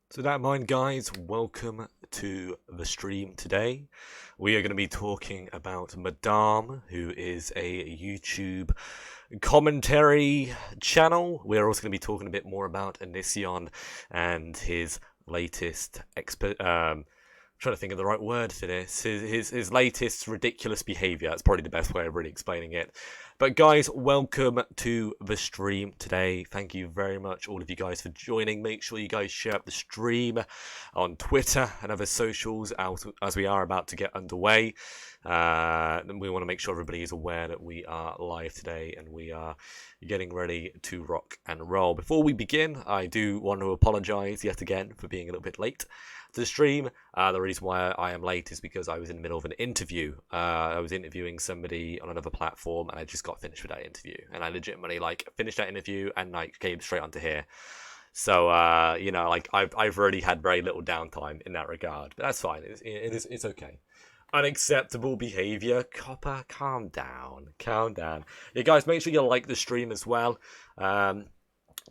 So that in mind, guys, welcome to the stream today. We are going to be talking about Madame, who is a YouTube commentary channel. We're also going to be talking a bit more about Onision and his latest trying to think of the right word for this. His latest ridiculous behavior. That's probably the best way of really explaining it. But guys, welcome to the stream today. Thank you very much, all of you guys, for joining. Make sure you guys share up the stream on Twitter and other socials as we are about to get underway. We want to make sure everybody is aware that we are live today and we are getting ready to rock and roll. Before we begin, I do want to apologize yet again for being a little bit late to the stream. The reason why I am late is because I was in the middle of an interview. I was interviewing somebody on another platform, and I just got finished with that interview. And I legitimately finished that interview and came straight onto here. So I've already had very little downtime in that regard, but that's fine. It's okay. Unacceptable behavior, Copper. Calm down. Yeah, guys, make sure you like the stream as well.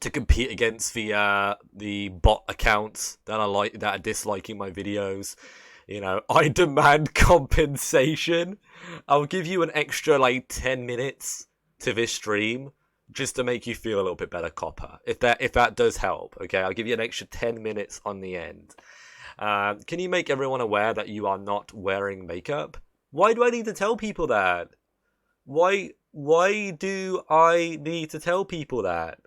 To compete against the bot accounts that are disliking my videos. I demand compensation. I'll give you an extra 10 minutes to this stream just to make you feel a little bit better, Copper. If that does help, okay? I'll give you an extra 10 minutes on the end. Can you make everyone aware that you are not wearing makeup? Why do I need to tell people that? Why do I need to tell people that?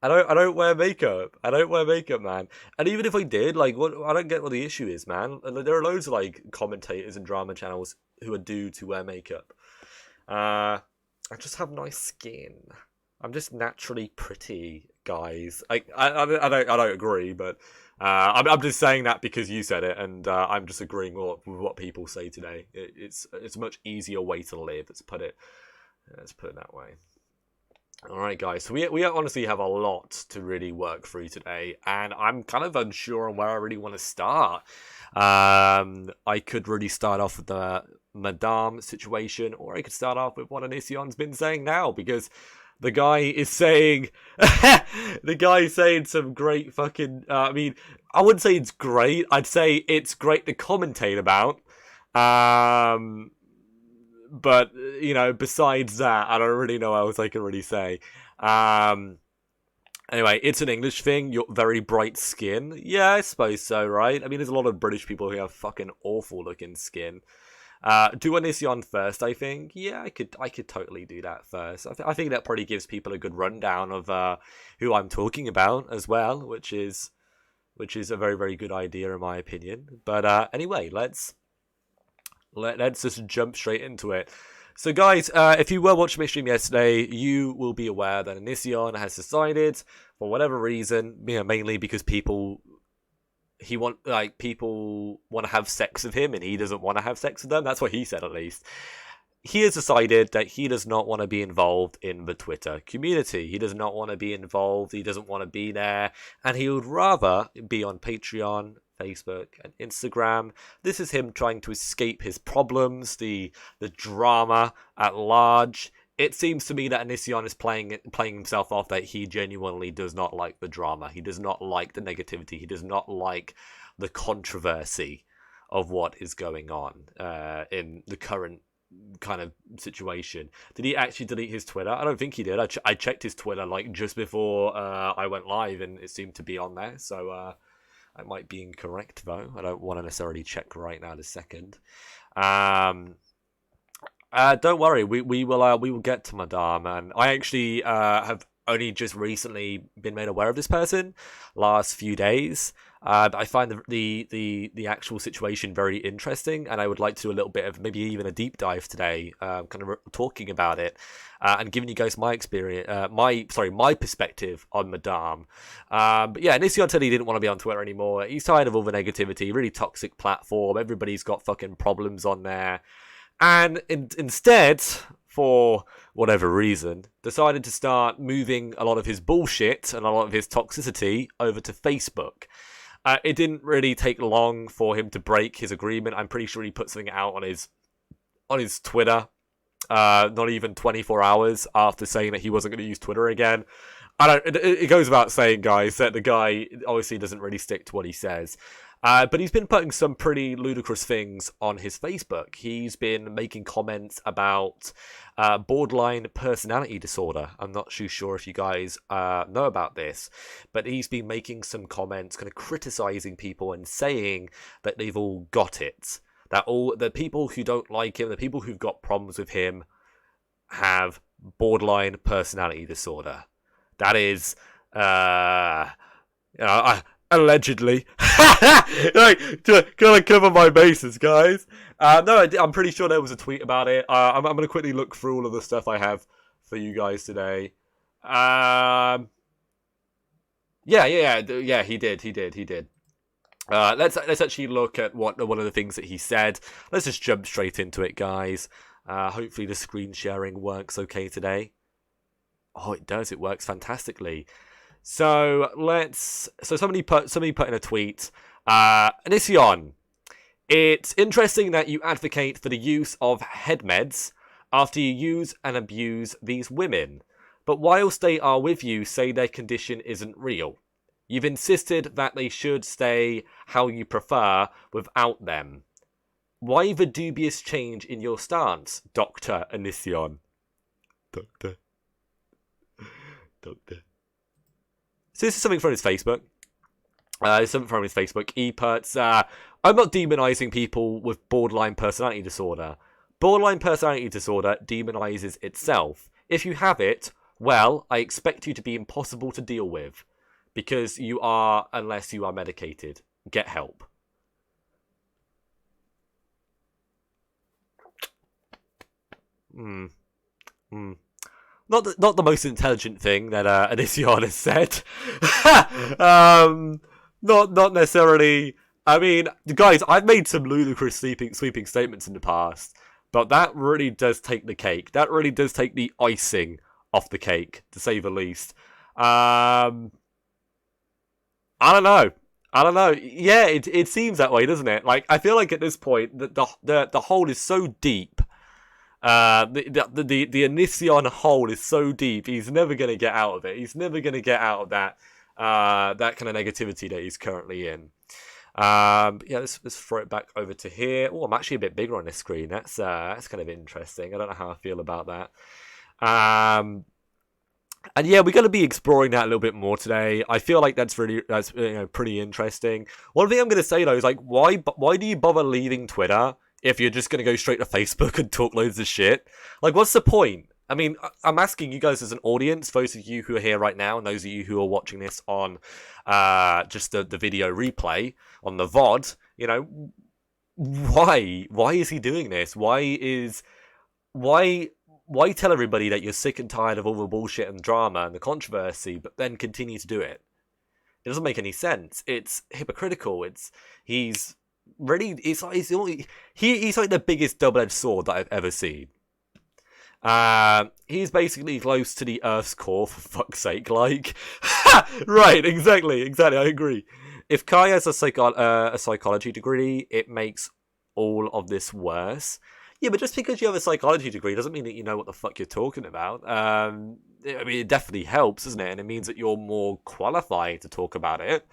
I don't wear makeup. I don't wear makeup, man. And even if I did, what I don't get what the issue is, man. There are loads of commentators and drama channels who are due to wear makeup. I just have nice skin. I'm just naturally pretty, guys. I don't agree, but I'm just saying that because you said it, and I'm just agreeing with what people say today. It's a much easier way to live. Let's put it that way. All right, guys. So we honestly have a lot to really work through today, and I'm kind of unsure on where I really want to start. I could really start off with the Madame situation, or I could start off with what Onision's been saying now, because the guy is saying some great fucking. I wouldn't say it's great. I'd say it's great to commentate about. But besides that, I don't really know what else I can really say. Anyway, it's an English thing. You're very bright skin. Yeah, I suppose so, right? There's a lot of British people who have fucking awful looking skin. Do Onision first, I think. Yeah, I could totally do that first. I think that probably gives people a good rundown of who I'm talking about as well, which is a very, very good idea in my opinion. But anyway, let's just jump straight into it. So guys, if you were watching my stream yesterday, you will be aware that Onision has decided, for whatever reason, mainly because people want to have sex with him and he doesn't want to have sex with them. That's what he said, at least. He has decided that he does not want to be involved in the Twitter community. He does not want to be involved. He doesn't want to be there. And he would rather be on Patreon, Facebook, and Instagram. This is him trying to escape his problems, the drama at large. It seems to me that Onision is playing himself off that he genuinely does not like the drama. He does not like the negativity. He does not like the controversy of what is going on in the current kind of situation. Did he actually delete his Twitter? I don't think he did. I checked his Twitter just before I went live, and it seemed to be on there. So I might be incorrect though. I don't want to necessarily check right now this second. Don't worry, we will get to Madame, and I actually have only just recently been made aware of this person last few days. I find the actual situation very interesting, and I would like to do a little bit of maybe even a deep dive today, kind of talking about it and giving you guys my experience, my perspective on Madame. But yeah, Onision said he didn't want to be on Twitter anymore. He's tired of all the negativity, really toxic platform. Everybody's got fucking problems on there, and instead, for whatever reason, decided to start moving a lot of his bullshit and a lot of his toxicity over to Facebook. It didn't really take long for him to break his agreement. I'm pretty sure he put something out on his Twitter not even 24 hours after saying that he wasn't going to use Twitter again. It goes without saying, guys, that the guy obviously doesn't really stick to what he says. But he's been putting some pretty ludicrous things on his Facebook. He's been making comments about borderline personality disorder. I'm not too sure if you guys know about this, but he's been making some comments kind of criticizing people and saying that they've all got it. That all the people who don't like him, the people who've got problems with him, have borderline personality disorder. That is, allegedly. Like, to kind of cover my bases, guys. No, I'm pretty sure there was a tweet about it. I'm going to quickly look through all of the stuff I have for you guys today. Yeah, he did. Let's actually look at one of the things that he said. Let's just jump straight into it, guys. Hopefully the screen sharing works okay today. Oh, it does. It works fantastically. So somebody put in a tweet. Onision, it's interesting that you advocate for the use of head meds after you use and abuse these women, but whilst they are with you, say their condition isn't real. You've insisted that they should stay how you prefer without them. Why the dubious change in your stance, Dr. Onision? Doctor. So this is something from his Facebook. He puts, I'm not demonizing people with borderline personality disorder. Borderline personality disorder demonizes itself. If you have it, well, I expect you to be impossible to deal with. Because you are, unless you are medicated. Get help. Not the most intelligent thing that Onision has said. Not necessarily. I mean, guys, I've made some ludicrous sweeping statements in the past, but that really does take the cake. That really does take the icing off the cake, to say the least. I don't know. Yeah, it seems that way, doesn't it? Like, I feel like at this point the hole is so deep. The Onision hole is so deep. He's never gonna get out of it. He's never gonna get out of that kind of negativity that he's currently in. Yeah, let's throw it back over to here. Oh, I'm actually a bit bigger on this screen. That's kind of interesting. I don't know how I feel about that. And yeah, we're going to be exploring that a little bit more today. I feel like that's pretty interesting. One thing I'm going to say though is like, why do you bother leaving Twitter if you're just going to go straight to Facebook and talk loads of shit? Like, what's the point? I mean, I'm asking you guys as an audience, those of you who are here right now, and those of you who are watching this on just the video replay on the VOD. You know, why is he doing this? Why tell everybody that you're sick and tired of all the bullshit and drama and the controversy, but then continue to do it? It doesn't make any sense. It's hypocritical. He's like the biggest double-edged sword that I've ever seen. He's basically close to the Earth's core, for fuck's sake. Like, right? Exactly. I agree. If Kai has a psychology degree, it makes all of this worse. Yeah, but just because you have a psychology degree doesn't mean that you know what the fuck you're talking about. I mean, it definitely helps, doesn't it? And it means that you're more qualified to talk about it.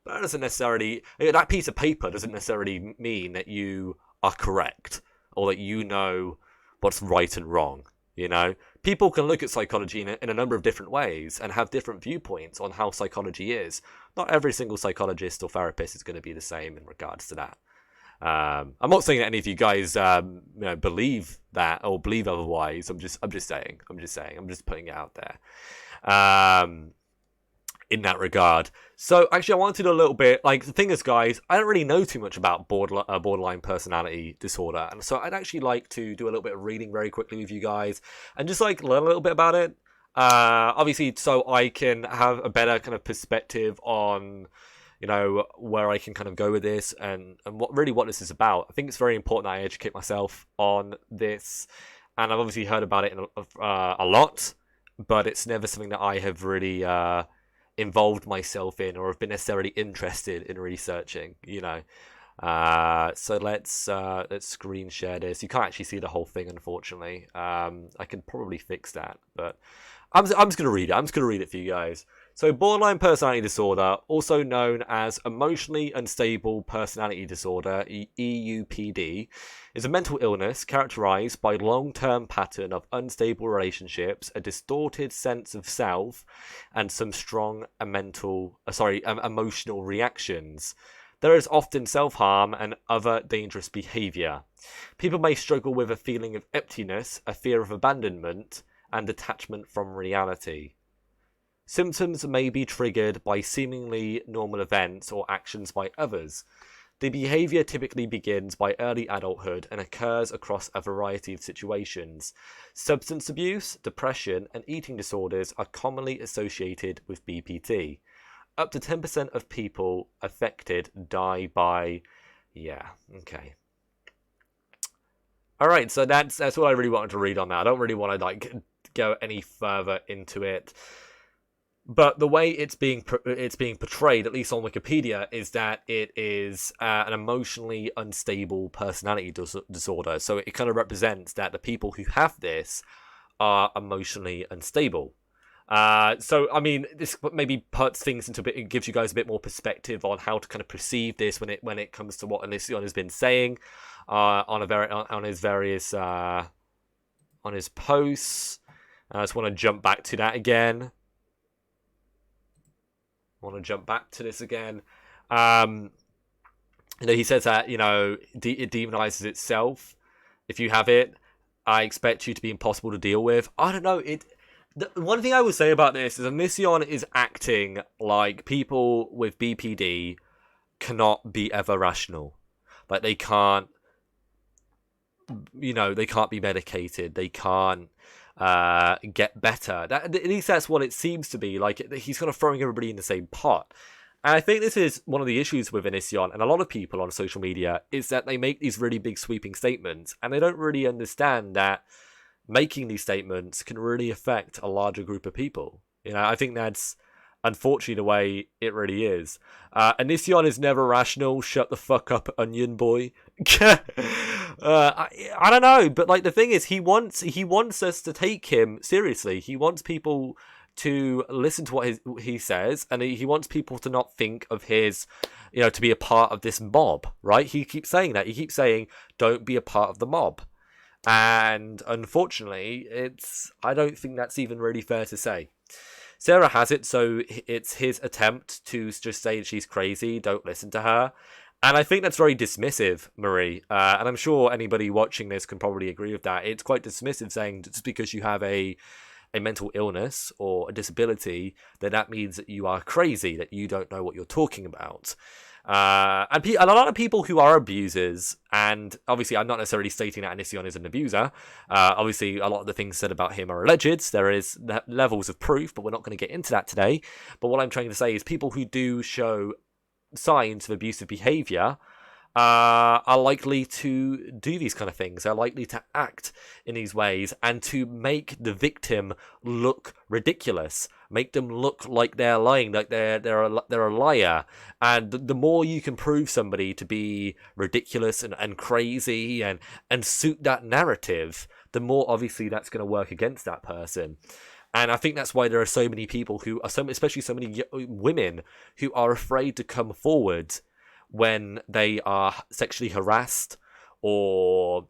But that doesn't necessarily... That piece of paper doesn't necessarily mean that you are correct or that you know what's right and wrong, you know? People can look at psychology in a number of different ways and have different viewpoints on how psychology is. Not every single psychologist or therapist is going to be the same in regards to that. I'm not saying that any of you guys believe that or believe otherwise. I'm just saying. I'm just putting it out there. In that regard. So actually I wanted a little bit, like, the thing is, guys, I don't really know too much about borderline personality disorder, and so I'd actually like to do a little bit of reading very quickly with you guys and just like learn a little bit about it, obviously, so I can have a better kind of perspective on, you know, where I can kind of go with this and what this is about. I think it's very important that I educate myself on this, and I've obviously heard about it a lot, but it's never something that I have really involved myself in or have been necessarily interested in researching, you know. So let's screen share this. You can't actually see the whole thing, unfortunately. I can probably fix that, but I'm just gonna read it. I'm just gonna read it for you guys. So, borderline personality disorder, also known as emotionally unstable personality disorder (EUPD), is a mental illness characterized by long-term pattern of unstable relationships, a distorted sense of self, and some strong emotional reactions. There is often self-harm and other dangerous behavior. People may struggle with a feeling of emptiness, a fear of abandonment, and detachment from reality. Symptoms may be triggered by seemingly normal events or actions by others. The behavior typically begins by early adulthood and occurs across a variety of situations. Substance abuse, depression, and eating disorders are commonly associated with BPD. Up to 10% of people affected die by... Yeah, okay. Alright, so that's what I really wanted to read on that. I don't really want to go any further into it. But the way it's being portrayed, at least on Wikipedia, is that it is an emotionally unstable personality disorder. So it kind of represents that the people who have this are emotionally unstable. So I mean, this maybe puts things into it gives you guys a bit more perspective on how to kind of perceive this when it comes to what Onision has been saying on his various on his posts. I just want to jump back to that again. Want to jump back to this again. He says that it demonizes itself. If you have it, I expect you to be impossible to deal with. I don't know. One thing I would say about this is Onision is acting like people with BPD cannot be ever rational. Like they can't be medicated. They can't get better. At least that's what it seems to be. Like he's kind of throwing everybody in the same pot. And I think this is one of the issues with Onision and a lot of people on social media is that they make these really big sweeping statements and they don't really understand that making these statements can really affect a larger group of people. I think that's unfortunately the way it really is. Onision is never rational. Shut the fuck up, onion boy. I don't know, but the thing is, he wants us to take him seriously. He wants people to listen to what he says, and he wants people to not think of his, to be a part of this mob, right? He keeps saying that. He keeps saying, "Don't be a part of the mob," and unfortunately, I don't think that's even really fair to say. Sarah has it, so it's his attempt to just say she's crazy, don't listen to her. And I think that's very dismissive, Marie. And I'm sure anybody watching this can probably agree with that. It's quite dismissive saying just because you have a mental illness or a disability, that means that you are crazy, that you don't know what you're talking about. And a lot of people who are abusers, and obviously I'm not necessarily stating that Onision is an abuser. Obviously a lot of the things said about him are alleged. There is levels of proof, but we're not going to get into that today. But what I'm trying to say is people who do show signs of abusive behavior are likely to do these kind of things. They're likely to act in these ways and to make the victim look ridiculous, make them look like they're lying, like they're a liar. And the more you can prove somebody to be ridiculous and crazy and suit that narrative, the more obviously that's going to work against that person. And I think that's why there are so many people who are especially so many women who are afraid to come forward when they are sexually harassed or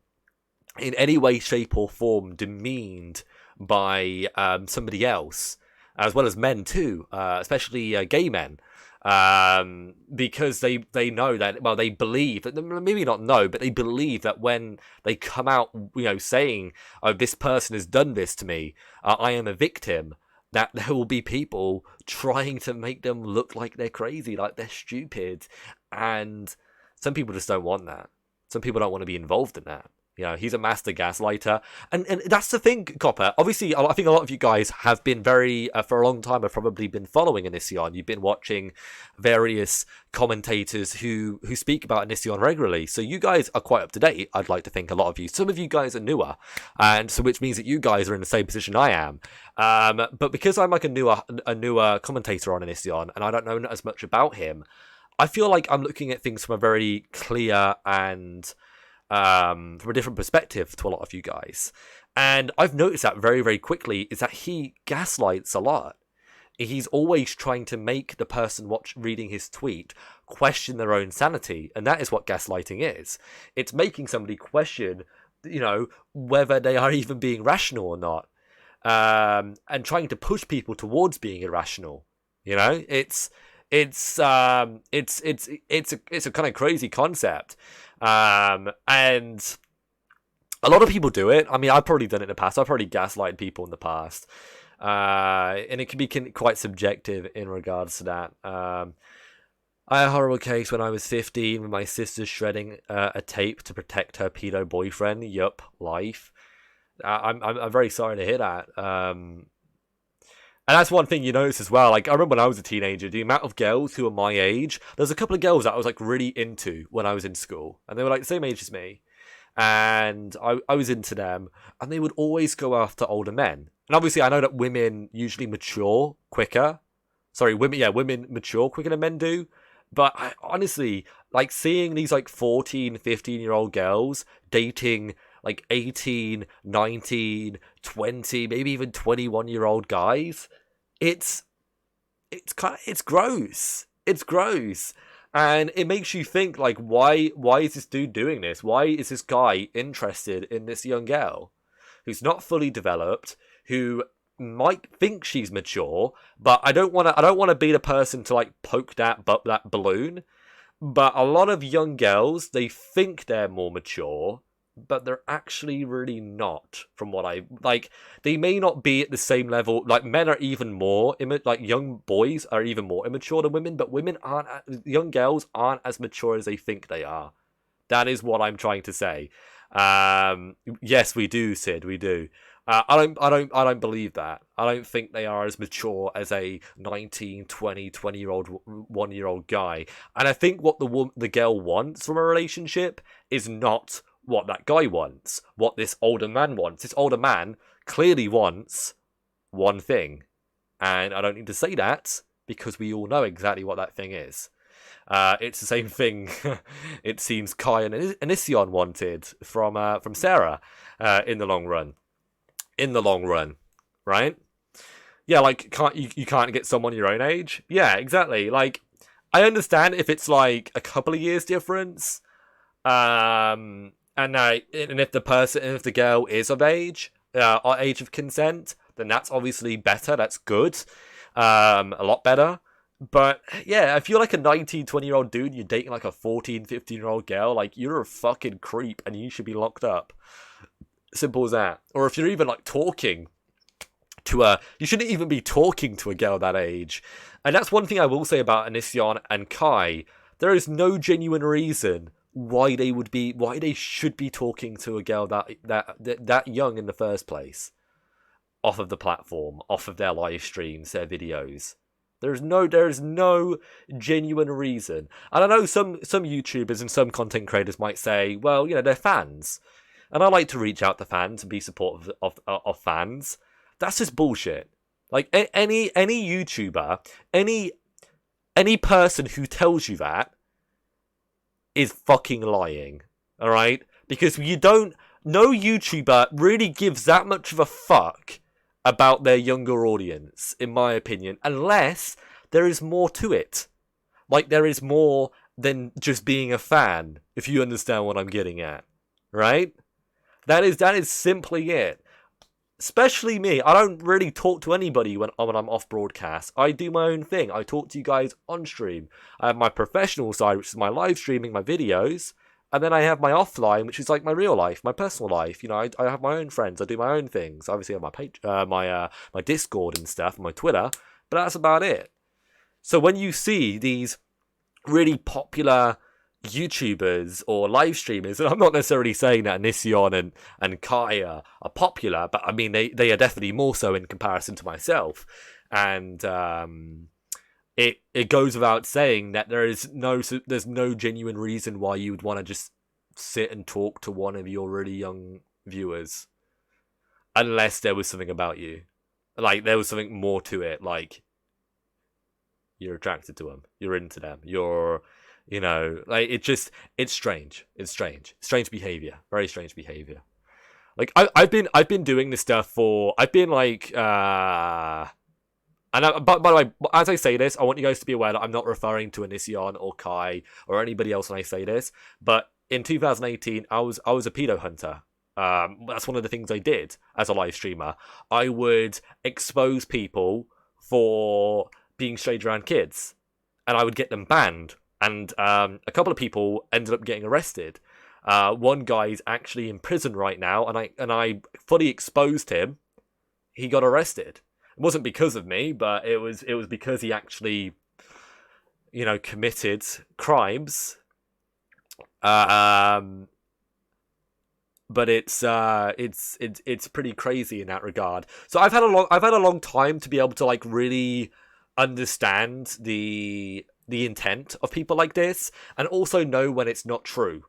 in any way, shape or form demeaned by somebody else, as well as men too, especially gay men, because they know that, well, they believe that, maybe not know, but they believe that when they come out, saying, "Oh, this person has done this to me, I am a victim," that there will be people trying to make them look like they're crazy, like they're stupid. And some people just don't want that. Some people don't want to be involved in that. He's a master gaslighter. And that's the thing, Copper. Obviously, I think a lot of you guys have been very, for a long time, have probably been following Onision. You've been watching various commentators who speak about Onision regularly. So you guys are quite up to date, I'd like to think, a lot of you. Some of you guys are newer, and so which means that you guys are in the same position I am. But because I'm like a newer commentator on Onision, and I don't know as much about him, I feel like I'm looking at things from a very clear and from a different perspective to a lot of you guys. And I've noticed that very, very quickly is that he gaslights a lot. He's always trying to make the person reading his tweet question their own sanity. And that is what gaslighting is. It's making somebody question, whether they are even being rational or not. And trying to push people towards being irrational. It's a kind of crazy concept. And a lot of people do it. I mean, I've probably done it in the past. I've probably gaslighted people in the past. And it can be quite subjective in regards to that. I had a horrible case when I was 15 with my sister shredding a tape to protect her pedo boyfriend. Yup, life. I'm very sorry to hear that. And that's one thing you notice as well. Like, I remember when I was a teenager, the amount of girls who were my age, there's a couple of girls that I was like really into when I was in school, and they were like the same age as me, and I was into them, and they would always go after older men. And obviously, I know that women usually mature quicker. Sorry, women mature quicker than men do. But honestly, like seeing these like 14, 15-year-old girls dating like 18, 19, 20, maybe even 21-year-old guys, it's gross. It's gross. And it makes you think, like, why is this dude doing this? Why is this guy interested in this young girl who's not fully developed, who might think she's mature, but I don't want to be the person to like poke that balloon. But a lot of young girls, they think they're more mature, but they're actually really not. From what they may not be at the same level. Like, men are even more like young boys are even more immature than women, but young girls aren't as mature as they think they are. That is what I'm trying to say. Yes, we do, Sid. We do. I don't believe that. I don't think they are as mature as a 19, 20, 20-year-old, 1-year-old guy. And I think what the girl wants from a relationship is not what that guy wants, what this older man wants. This older man clearly wants one thing. And I don't need to say that, because we all know exactly what that thing is. It's the same thing it seems Kai and Onision wanted from Sarah in the long run. In the long run, right? Yeah, like, you can't get someone your own age? Yeah, exactly. Like, I understand if it's like a couple of years difference, and if the girl is of age, or age of consent, then that's obviously better. That's good, a lot better. But yeah, if you're like a 19, 20-year-old dude, you're dating like a 14, 15-year-old girl, like, you're a fucking creep and you should be locked up. Simple as that. Or if you're even like talking to you shouldn't even be talking to a girl that age. And that's one thing I will say about Onision and Kai. There is no genuine reason why they should be talking to a girl that young in the first place. Off of the platform, off of their live streams, their videos. There is no genuine reason. And I know some YouTubers and some content creators might say, well, they're fans. And I like to reach out to fans and be supportive of fans. That's just bullshit. Like, any YouTuber, any person who tells you that is fucking lying. Alright? Because no YouTuber really gives that much of a fuck about their younger audience, in my opinion, unless there is more to it. Like, there is more than just being a fan, if you understand what I'm getting at. Right? That is simply it. Especially me. I don't really talk to anybody when I'm off broadcast. I do my own thing. I talk to you guys on stream. I have my professional side, which is my live streaming, my videos. And then I have my offline, which is like my real life, my personal life. I have my own friends. I do my own things. Obviously, I have my Discord and stuff, my Twitter. But that's about it. So when you see these really popular YouTubers or live streamers, and I'm not necessarily saying that Onision and Kai are popular, but I mean they are definitely more so in comparison to myself. And it goes without saying that there's no genuine reason why you would want to just sit and talk to one of your really young viewers, unless there was something about you, like there was something more to it, like You're attracted to them. You're into them. You're, like it's strange. It's strange behavior. Very strange behavior. Like I've been doing this stuff for I've been like but by the way, as I say this, I want you guys to be aware that I'm not referring to Onision or Kai or anybody else when I say this. But in 2018, I was a pedo hunter. That's one of the things I did as a live streamer. I would expose people for being straight around kids, and I would get them banned. And a couple of people ended up getting arrested. One guy's actually in prison right now, and I fully exposed him. He got arrested. It wasn't because of me, but it was because he actually, committed crimes. But it's pretty crazy in that regard. So I've had a long time to be able to like really understand the intent of people like this, and also know when it's not true,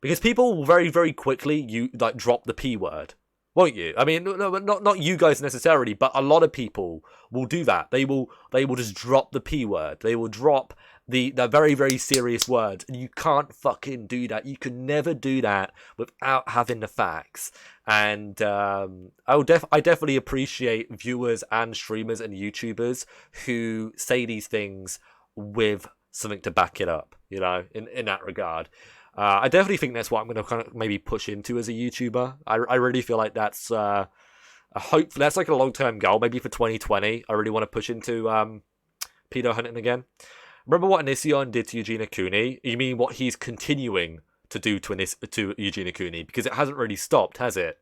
because people will very, very quickly drop the P word. Won't you? I mean, no, not you guys necessarily, but a lot of people will do that. They will just drop the P word. They will drop the very, very serious words, and you can't fucking do that. You can never do that without having the facts. And I definitely appreciate viewers and streamers and YouTubers who say these things with something to back it up. In that regard. I definitely think that's what I'm going to kind of maybe push into as a YouTuber. I really feel like that's a hope. That's like a long-term goal, maybe for 2020. I really want to push into pedo hunting again. Remember what Onision did to Eugenia Cooney? You mean what he's continuing to do to Eugenia Cooney? Because it hasn't really stopped, has it?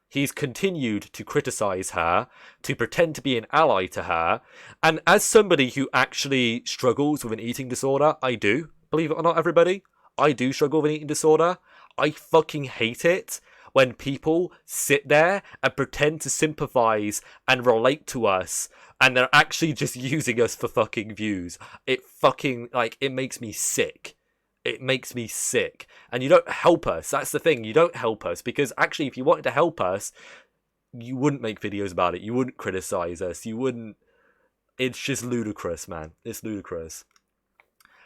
He's continued to criticize her, to pretend to be an ally to her. And as somebody who actually struggles with an eating disorder, I do, believe it or not, everybody, I do struggle with an eating disorder. I fucking hate it when people sit there and pretend to sympathize and relate to us, and they're actually just using us for fucking views. It fucking, it makes me sick. It makes me sick. And you don't help us. That's the thing. You don't help us, because actually, if you wanted to help us, you wouldn't make videos about it. You wouldn't criticize us. You wouldn't. It's just ludicrous, man. It's ludicrous.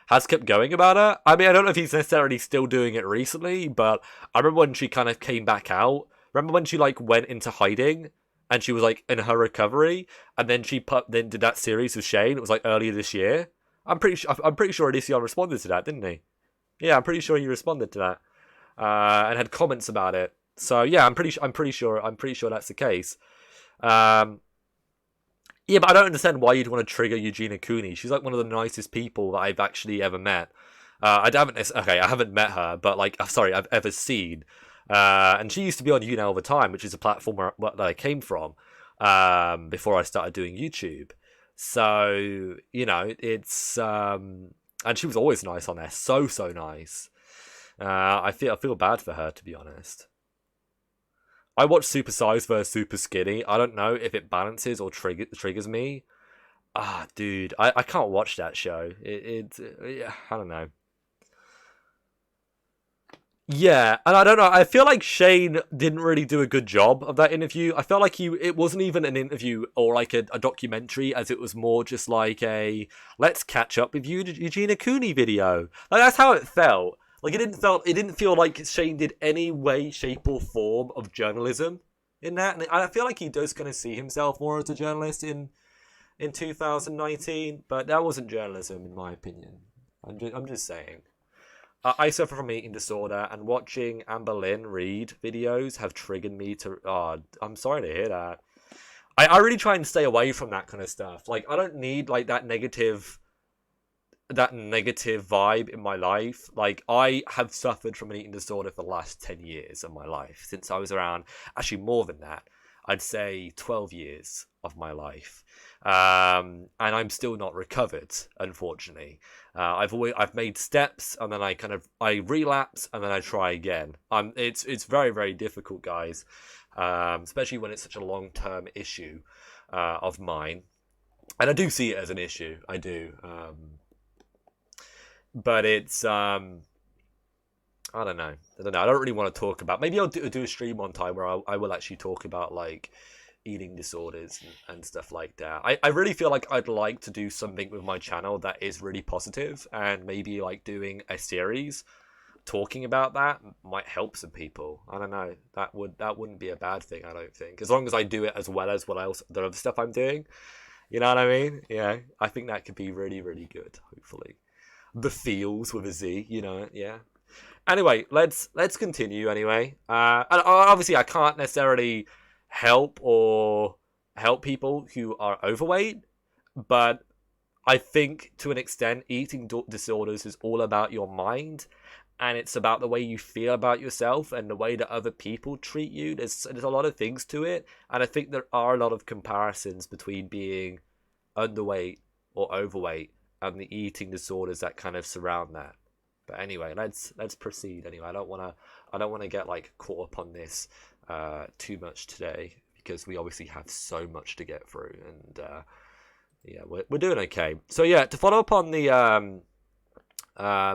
Has kept going about her. I mean, I don't know if he's necessarily still doing it recently, but I remember when she kind of came back out. Remember when she went into hiding and she was in her recovery, and then she then did that series with Shane. It was earlier this year. I'm pretty sure Onision responded to that, didn't he? Yeah, I'm pretty sure he responded to that and had comments about it. So yeah, I'm pretty sure that's the case. Yeah, but I don't understand why you'd want to trigger Eugenia Cooney. She's one of the nicest people that I've actually ever met. I haven't met her, but I've ever seen. And she used to be on YouNow all the time, which is a platform that I came from before I started doing YouTube. So it's and she was always nice on there, so nice. I feel bad for her, to be honest. I watch Super Size vs Super Skinny. I don't know if it balances or triggers me. Dude, I can't watch that show. I don't know. Yeah, and I don't know. I feel like Shane didn't really do a good job of that interview. I felt like it wasn't even an interview or a documentary, as it was more just a let's catch up with Eugenia Cooney video. That's how it felt. It didn't feel like Shane did any way, shape, or form of journalism in that. And I feel like he does kind of see himself more as a journalist in 2019, but that wasn't journalism in my opinion. I'm just saying. I suffer from eating disorder, and watching Amber Lynn read videos have triggered me to. Oh, I'm sorry to hear that. I really try and stay away from that kind of stuff. I don't need that negative vibe in my life. I have suffered from an eating disorder for the last 10 years of my life, since I was around, actually more than that, I'd say 12 years of my life, and I'm still not recovered, unfortunately. I've made steps, and then I relapse, and then I try again. It's very, very difficult, guys, especially when it's such a long-term issue of mine, and I do see it as an issue. I do. But it's I don't know. I don't really want to talk about. Maybe I'll do a stream one time where I will actually talk about eating disorders and stuff like that. I really feel like I'd like to do something with my channel that is really positive, and maybe like doing a series talking about that might help some people. I don't know. That wouldn't be a bad thing, I don't think. As long as I do it as well as the other stuff I'm doing. You know what I mean? Yeah. I think that could be really, really good, hopefully. The feels with a Z, you know, yeah. Anyway, let's continue anyway. And obviously I can't necessarily help people who are overweight, but I think to an extent eating disorders is all about your mind, and it's about the way you feel about yourself and the way that other people treat you. There's a lot of things to it, and I think there are a lot of comparisons between being underweight or overweight and the eating disorders that kind of surround that. But anyway, let's proceed. Anyway, I don't want to get like caught up on this too much today, because we obviously have so much to get through, and yeah, we're doing okay. So yeah, to follow up on the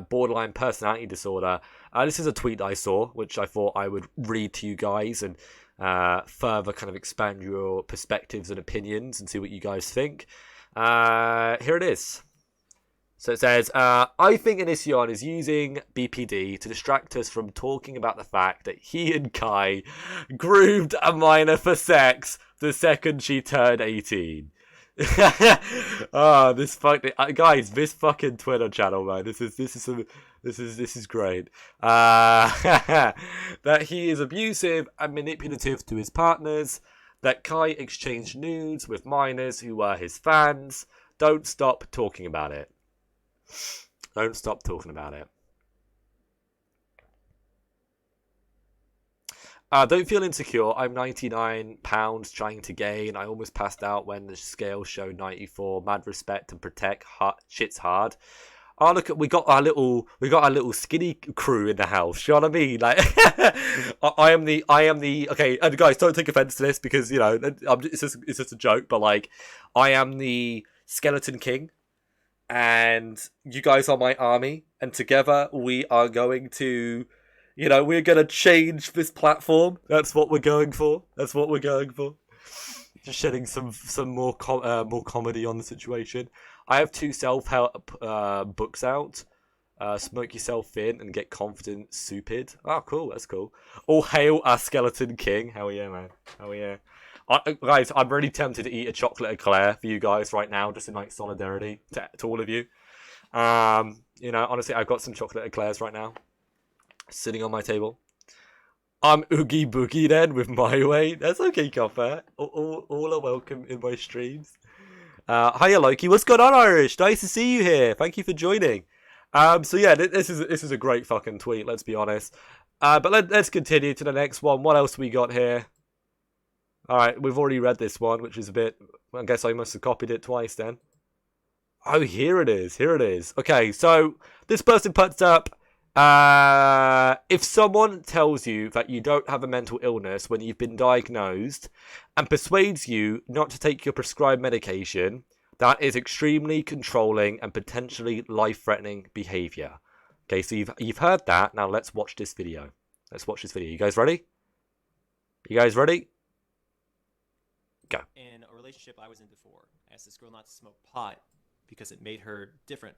borderline personality disorder, this is a tweet that I saw, which I thought I would read to you guys and further kind of expand your perspectives and opinions and see what you guys think. Here it is. So it says, I think Onision is using BPD to distract us from talking about the fact that he and Kai groomed a minor for sex the second she turned 18. Oh, guys, this fucking Twitter channel, man. This is great. That he is abusive and manipulative to his partners. That Kai exchanged nudes with minors who were his fans. Don't stop talking about it. Don't stop talking about it. Don't feel insecure. I'm 99 pounds trying to gain. I almost passed out when the scale showed 94. Mad respect and protect. Shit's hard. Oh, look at we got our little skinny crew in the house. You know what I mean? Like, I am the okay. And guys, don't take offense to this, because you know it's just a joke. But like, I am the skeleton king, and you guys are my army, and together we are going to. You know, we're going to change this platform. That's what we're going for. Just shedding some more comedy on the situation. I have 2 self-help books out. Smoke Yourself Thin and Get Confident Stupid. Oh, cool. That's cool. All hail our skeleton king. Hell yeah, man. Hell yeah. Guys, I'm really tempted to eat a chocolate eclair for you guys right now, just in like solidarity to all of you. You know, honestly, I've got some chocolate eclairs right now sitting on my table. I'm Oogie Boogie then with my weight. That's okay, Copper. All are welcome in my streams. Hiya, Loki. What's going on, Irish? Nice to see you here. Thank you for joining. So yeah, this is a great fucking tweet. Let's be honest. But let's continue to the next one. What else we got here? All right, we've already read this one, which is a bit. I guess I must have copied it twice then. Oh, here it is. Okay, so this person puts up. If someone tells you that you don't have a mental illness when you've been diagnosed and persuades you not to take your prescribed medication, that is extremely controlling and potentially life-threatening behavior. Okay, so you've heard that. Now let's watch this video. You guys ready? Go. In a relationship I was in before, I asked this girl not to smoke pot because it made her different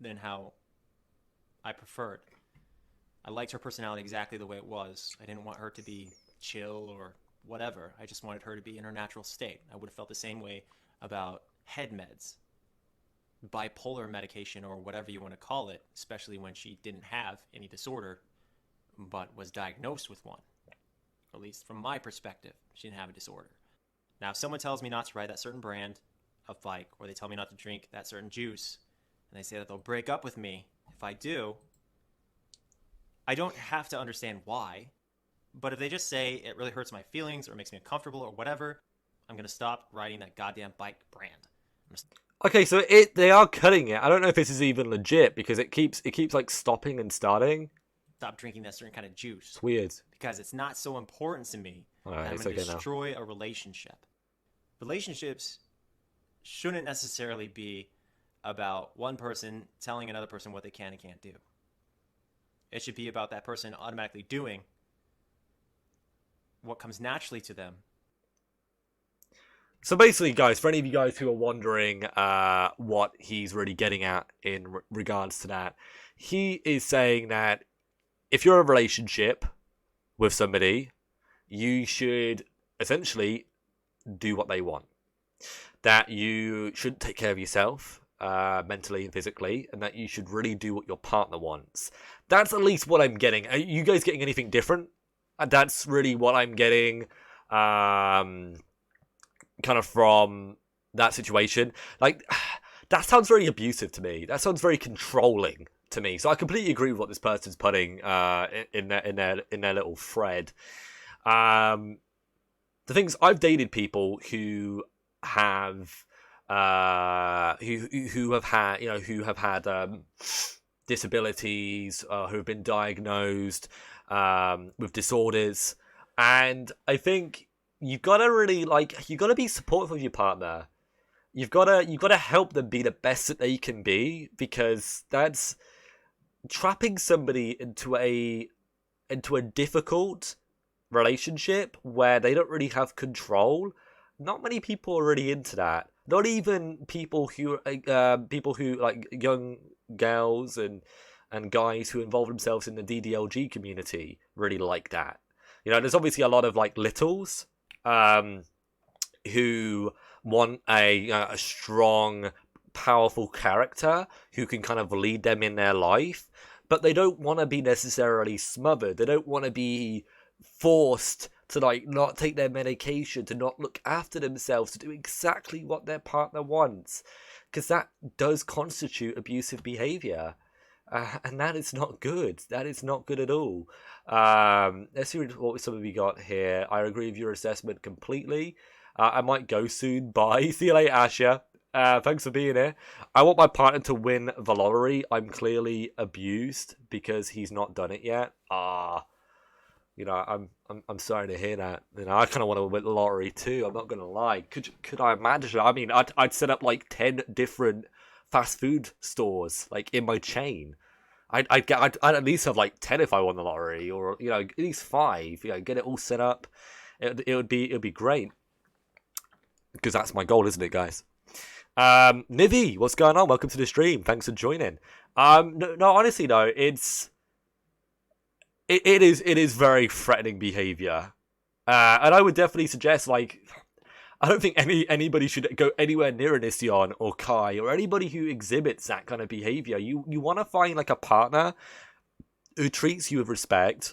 than how I preferred. I liked her personality exactly the way it was. I didn't want her to be chill or whatever. I just wanted her to be in her natural state. I would have felt the same way about head meds, bipolar medication, or whatever you want to call it, especially when she didn't have any disorder, but was diagnosed with one. At least from my perspective, she didn't have a disorder. Now, if someone tells me not to ride that certain brand of bike, or they tell me not to drink that certain juice, and they say that they'll break up with me if I do, I don't have to understand why. But if they just say it really hurts my feelings or makes me uncomfortable or whatever, I'm going to stop riding that goddamn bike brand. Okay, so they are cutting it. I don't know if this is even legit, because it keeps like stopping and starting. Stop drinking that certain kind of juice. It's weird. Because it's not so important to me that I'm going to destroy a relationship. Relationships shouldn't necessarily be about one person telling another person what they can and can't do. It should be about that person automatically doing what comes naturally to them So basically, guys, for any of you guys who are wondering what he's really getting at in regards to that, he is saying that if you're in a relationship with somebody, you should essentially do what they want. That you should take care of yourself mentally and physically, and that you should really do what your partner wants. That's at least what I'm getting. Are you guys getting anything different? That's really what I'm getting. Kind of from that situation, like that sounds very abusive to me. That sounds very controlling to me. So I completely agree with what this person's putting in their little thread. The things I've dated people who have who have had disabilities, who have been diagnosed with disorders, and I think you gotta really you gotta be supportive of your partner. You've gotta help them be the best that they can be, because that's trapping somebody into a difficult relationship where they don't really have control. Not many people are really into that. Not even people who like young girls and guys who involve themselves in the DDLG community really like that. You know, there's obviously a lot of like littles who want a strong, powerful character who can kind of lead them in their life, but they don't want to be necessarily smothered. They don't want to be forced to like not take their medication, to not look after themselves, to do exactly what their partner wants, because that does constitute abusive behavior. And that is not good. That is not good at all. Let's see what some of you got here. I agree with your assessment completely. I might go soon. Bye. See you later, Asha. Thanks for being here. I want my partner to win the lottery. I'm clearly abused because he's not done it yet. You know, I'm sorry to hear that. You know, I kind of want to win the lottery too. I'm not gonna lie. Could I imagine? I mean, I'd set up like 10 different fast food stores like in my chain. I'd at least have like 10 if I won the lottery, or you know, at least 5. You know, get it all set up. It would be great, because that's my goal, isn't it, guys? Nivi, what's going on? Welcome to the stream. Thanks for joining. No, honestly, though, it is very threatening behavior, and I would definitely suggest like, I don't think anybody should go anywhere near Onision or Kai or anybody who exhibits that kind of behavior. You want to find like a partner who treats you with respect,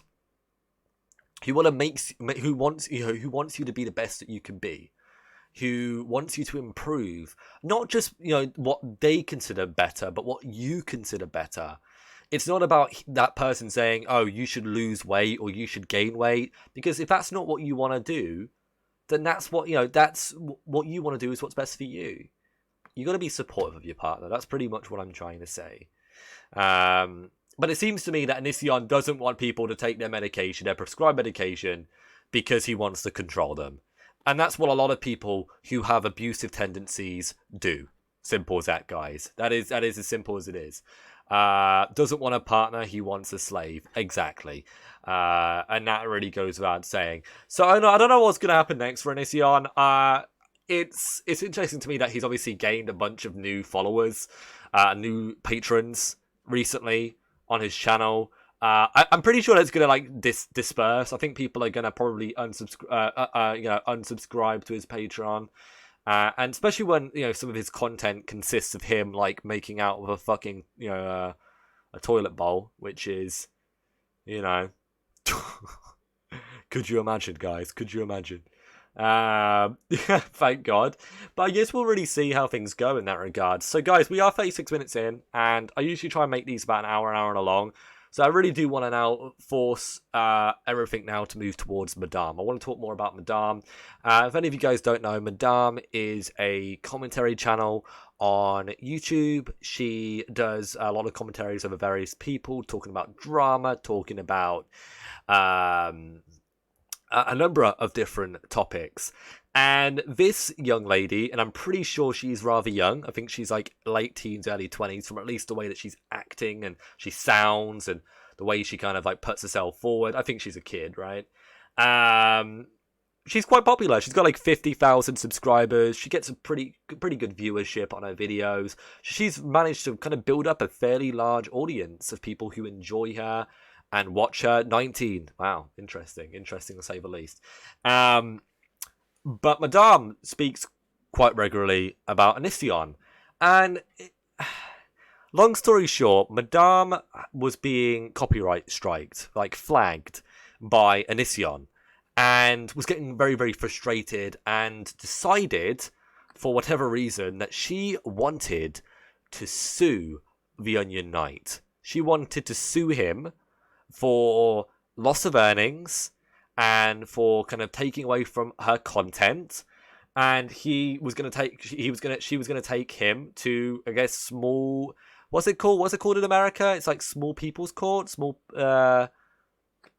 who wants you to be the best that you can be, who wants you to improve, not just what they consider better, but what you consider better. It's not about that person saying, "Oh, you should lose weight or you should gain weight," because if that's not what you want to do, then that's what you want to do, is what's best for you. You got to be supportive of your partner. That's pretty much what I'm trying to say. But it seems to me that Onision doesn't want people to take their medication, their prescribed medication, because he wants to control them. And that's what a lot of people who have abusive tendencies do. Simple as that, guys. That is as simple as it is. Doesn't want a partner, he wants a slave. Exactly. And that really goes without saying. So I don't know what's going to happen next for Onision. It's interesting to me that he's obviously gained a bunch of new followers, new patrons recently on his channel. I'm pretty sure that's going to like disperse. I think people are going to probably unsubscribe to his Patreon. And especially when some of his content consists of him like making out with a fucking a toilet bowl, which is could you imagine, guys? Could you imagine? Thank God. But I guess we'll really see how things go in that regard. So guys, we are 36 minutes in, and I usually try and make these about an hour and a long. So I really do want to now force everything now to move towards Madame. I want to talk more about Madame. If any of you guys don't know, Madame is a commentary channel on YouTube. She does a lot of commentaries over various people, talking about drama, talking about a number of different topics. And this young lady, and I'm pretty sure she's rather young. I think she's like late teens, early 20s, from at least the way that she's acting and she sounds and the way she kind of like puts herself forward. I think she's a kid, right? she's quite popular. She's got like 50,000 subscribers. She gets a pretty good viewership on her videos. She's managed to kind of build up a fairly large audience of people who enjoy her and watch her. 19. Wow, interesting to say the least. But Madame speaks quite regularly about Onision, and long story short, Madame was being copyright striked, like flagged by Onision, and was getting very, very frustrated and decided, for whatever reason, that she wanted to sue the Onion Knight. She wanted to sue him for loss of earnings and for kind of taking away from her content. And she was going to take him to, I guess, small, what's it called in America? It's like small people's court,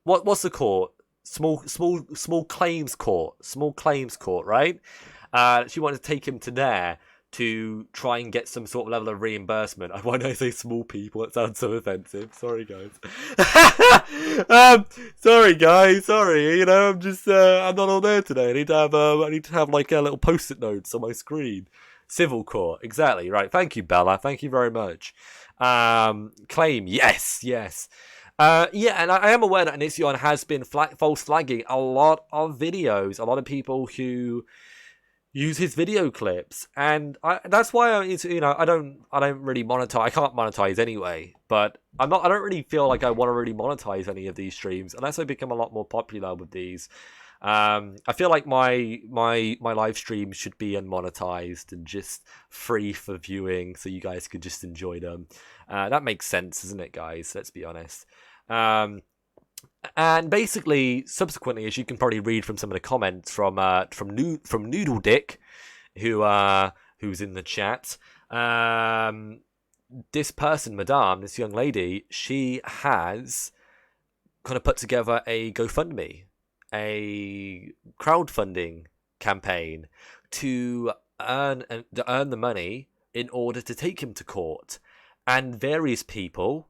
what's the court? Small claims court, right? She wanted to take him to there to try and get some sort of level of reimbursement. Why do I say small people? It sounds so offensive. Sorry, guys. Sorry, guys. Sorry. You know, I'm just I'm not all there today. I need to have like a little post-it notes on my screen. Civil court, exactly right. Thank you, Bella. Thank you very much. Claim, yes. Yeah, and I am aware that Onision has been false flagging a lot of videos. A lot of people who use his video clips, and that's why I don't really monetize. I can't monetize anyway, but I don't really feel like I want to really monetize any of these streams unless I become a lot more popular with these. I feel like my live streams should be unmonetized and just free for viewing, so you guys could just enjoy them. That makes sense, doesn't it, guys? Let's be honest. And basically, subsequently, as you can probably read from some of the comments from Noodle Dick, who's in the chat, this person, Madame, this young lady, she has kind of put together a GoFundMe, a crowdfunding campaign to earn the money in order to take him to court, and various people,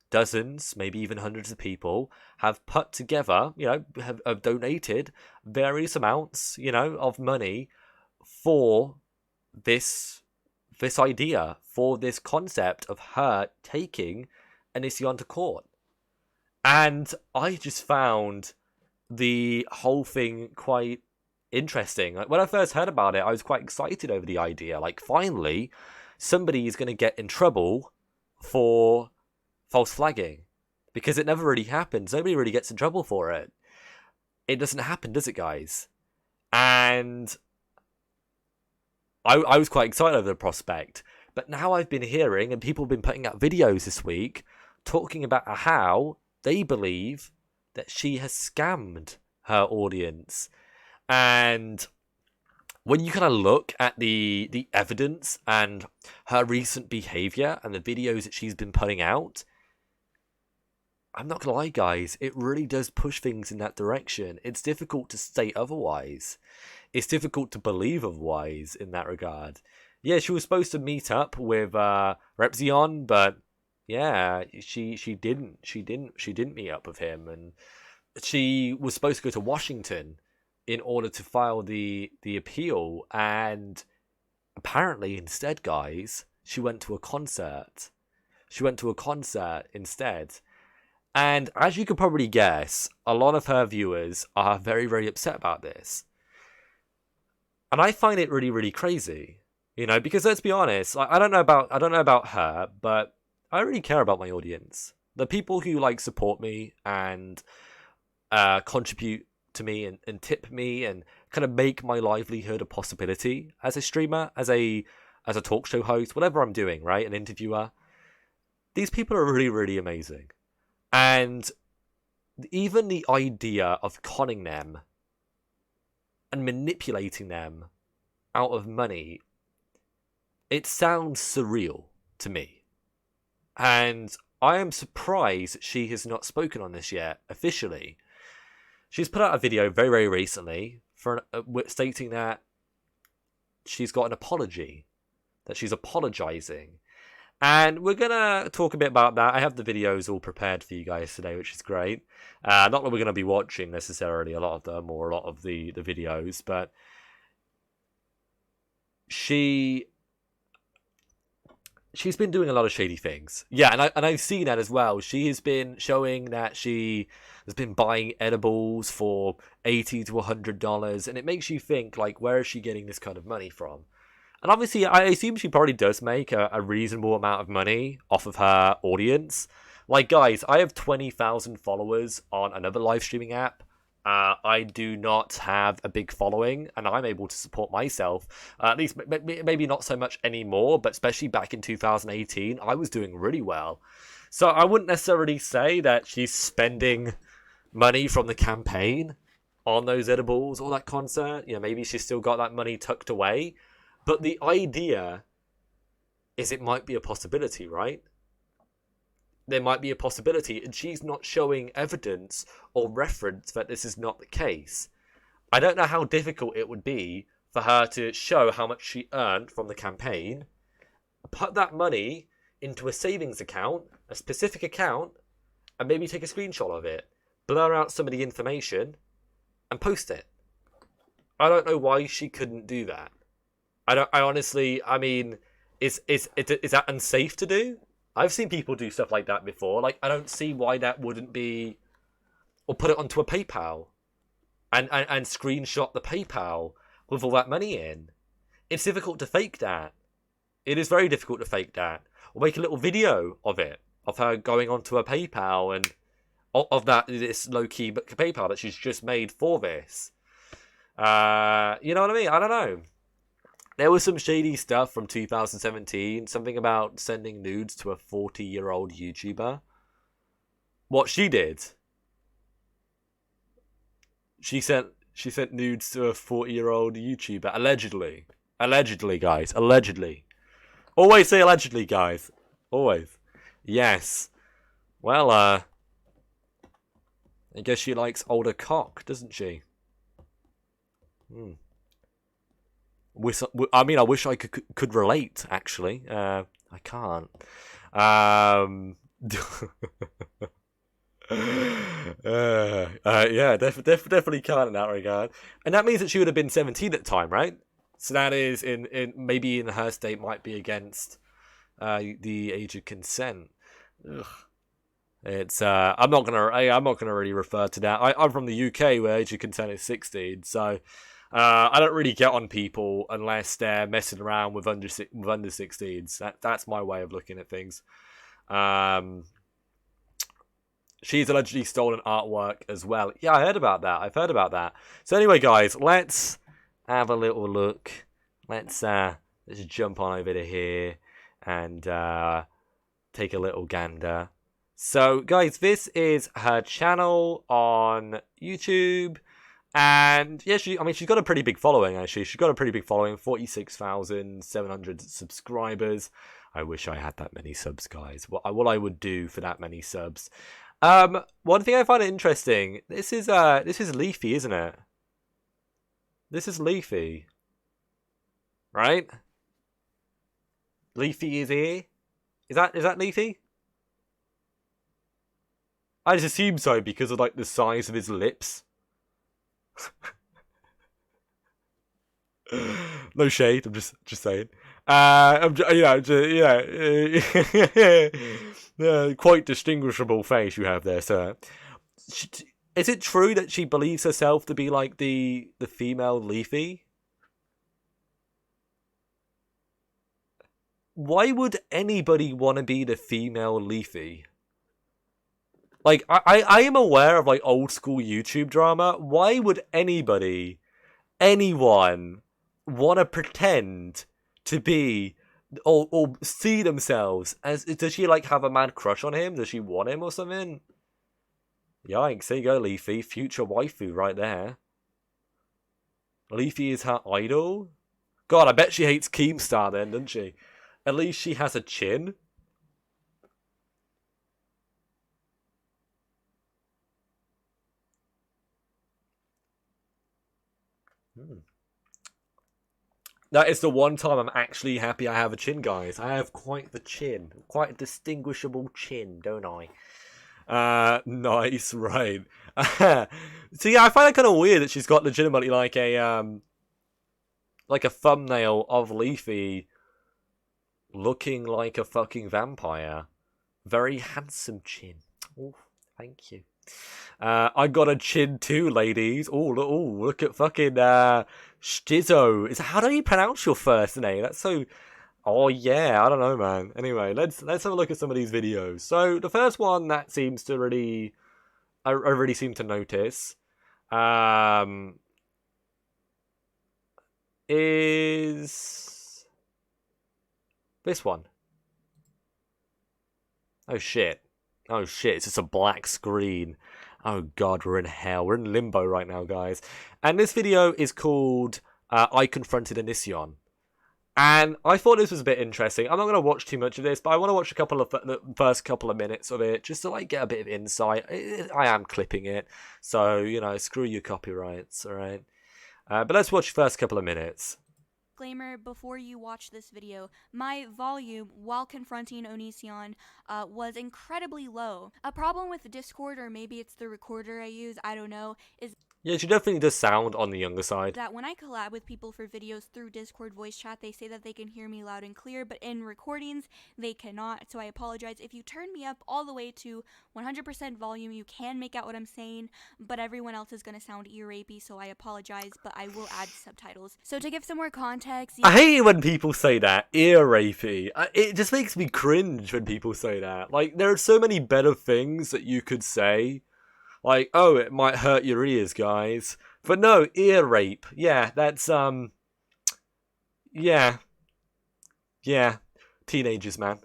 dozens, maybe even hundreds of people, have put together, have donated various amounts, of money for this idea, for this concept of her taking Onision to court. And I just found the whole thing quite interesting. Like, when I first heard about it, I was quite excited over the idea. Like, finally, somebody is going to get in trouble for false flagging, because it never really happens. Nobody really gets in trouble for it. It doesn't happen, does it, guys? And I was quite excited over the prospect. But now I've been hearing, and people have been putting out videos this week talking about how they believe that she has scammed her audience. And when you kind of look at the evidence and her recent behavior and the videos that she's been putting out, I'm not gonna lie, guys, it really does push things in that direction. It's difficult to say otherwise. It's difficult to believe otherwise in that regard. Yeah, she was supposed to meet up with Repzion, but yeah, she didn't meet up with him, and she was supposed to go to Washington in order to file the appeal, and apparently instead, guys, she went to a concert. She went to a concert instead. And as you could probably guess, a lot of her viewers are very, very upset about this. And I find it really, really crazy, because let's be honest, I don't know about her, but I really care about my audience. The people who support me and contribute to me and tip me and kind of make my livelihood a possibility as a streamer, as a talk show host, whatever I'm doing, right? An interviewer. These people are really, really amazing. And even the idea of conning them and manipulating them out of money, it sounds surreal to me. And I am surprised that she has not spoken on this yet, officially. She's put out a video very, very recently stating that she's got an apology, that she's apologizing. And we're gonna talk a bit about that. I have the videos all prepared for you guys today, which is great. Not that we're gonna be watching necessarily a lot of them or a lot of the videos, but she's been doing a lot of shady things. Yeah, and I've seen that as well. She has been showing that she has been buying edibles for $80 to $100, and it makes you think, like, where is she getting this kind of money from? And obviously, I assume she probably does make a reasonable amount of money off of her audience. Like, guys, I have 20,000 followers on another live streaming app. I do not have a big following, and I'm able to support myself. At least, maybe not so much anymore, but especially back in 2018, I was doing really well. So I wouldn't necessarily say that she's spending money from the campaign on those edibles or that concert. You know, maybe she's still got that money tucked away. But the idea is it might be a possibility, right? There might be a possibility, and she's not showing evidence or reference that this is not the case. I don't know how difficult it would be for her to show how much she earned from the campaign, put that money into a savings account, a specific account, and maybe take a screenshot of it, blur out some of the information, and post it. I don't know why she couldn't do that. I honestly, I mean, is that unsafe to do? I've seen people do stuff like that before. Like, I don't see why that wouldn't be, or put it onto a PayPal, and screenshot the PayPal with all that money in. It's difficult to fake that. It is very difficult to fake that. Or make a little video of it, of her going onto a PayPal and of this low-key PayPal that she's just made for this. You know what I mean? I don't know. There was some shady stuff from 2017, something about sending nudes to a 40-year-old YouTuber. What she did, she sent nudes to a 40-year-old YouTuber, allegedly. Allegedly, guys, allegedly. Always say allegedly, guys. Always. Yes. Well, I guess she likes older cock, doesn't she? I mean, I wish I could relate. Actually, I can't. Yeah, definitely can't in that regard. And that means that she would have been 17 at the time, right? So that is in maybe in her state might be against the age of consent. Ugh. It's I'm not gonna really refer to that. I'm from the UK where age of consent is 16, so I don't really get on people unless they're messing around with under 16s. That's my way of looking at things. She's allegedly stolen artwork as well. Yeah, I heard about that. I've heard about that. So anyway, guys, let's have a little look. Let's jump on over to here and take a little gander. So, guys, this is her channel on YouTube. And yeah, she's got a pretty big following, actually. She's got a pretty big following, 46,700 subscribers. I wish I had that many subs, guys. What I would do for that many subs. One thing I find interesting, this is Leafy, isn't it? This is Leafy. Right? Leafy is here? Is that Leafy? I just assume so because of like the size of his lips. No shade. I'm just saying. Quite distinguishable face you have there, sir. Is it true that she believes herself to be like the female Leafy? Why would anybody want to be the female Leafy? Like, I am aware of, like, old school YouTube drama. Why would anyone want to pretend to be, or see themselves as, does she, like, have a mad crush on him? Does she want him or something? Yikes, there you go, Leafy. Future waifu right there. Leafy is her idol? God, I bet she hates Keemstar then, doesn't she? At least she has a chin. That is the one time I'm actually happy I have a chin, guys. I have quite the chin. Quite a distinguishable chin, don't I? Nice, right. So yeah, I find it kind of weird that she's got legitimately like a thumbnail of Leafy looking like a fucking vampire. Very handsome chin. Oh, thank you. I got a chin too, ladies. Oh, look at fucking Shtizo. How do you pronounce your first name? That's so. Oh yeah, I don't know, man. Anyway, let's have a look at some of these videos. So the first one that seems to really, I really seem to notice, is this one. Oh shit. Oh shit, it's just a black screen. Oh god, we're in hell. We're in limbo right now, guys. And this video is called I Confronted Onision. And I thought this was a bit interesting. I'm not going to watch too much of this, but I want to watch the first couple of minutes of it, just to like get a bit of insight. I am clipping it, so, you know, screw your copyrights, alright? But let's watch the first couple of minutes. Disclaimer before you watch this video, my volume while confronting Onision was incredibly low. A problem with Discord, or maybe it's the recorder I use, I don't know, is Yeah, she definitely does sound on the younger side. that when I collab with people for videos through Discord voice chat, they say that they can hear me loud and clear, but in recordings, they cannot, so I apologize. If you turn me up all the way to 100% volume, you can make out what I'm saying, but everyone else is going to sound ear rapey, so I apologize, but I will add subtitles. So to give some more context... I hate it when people say that, ear rapey. It just makes me cringe when people say that. Like, there are so many better things that you could say. Like, oh, it might hurt your ears, guys. But no, ear rape. Yeah, that's, yeah. Yeah. Teenagers, man.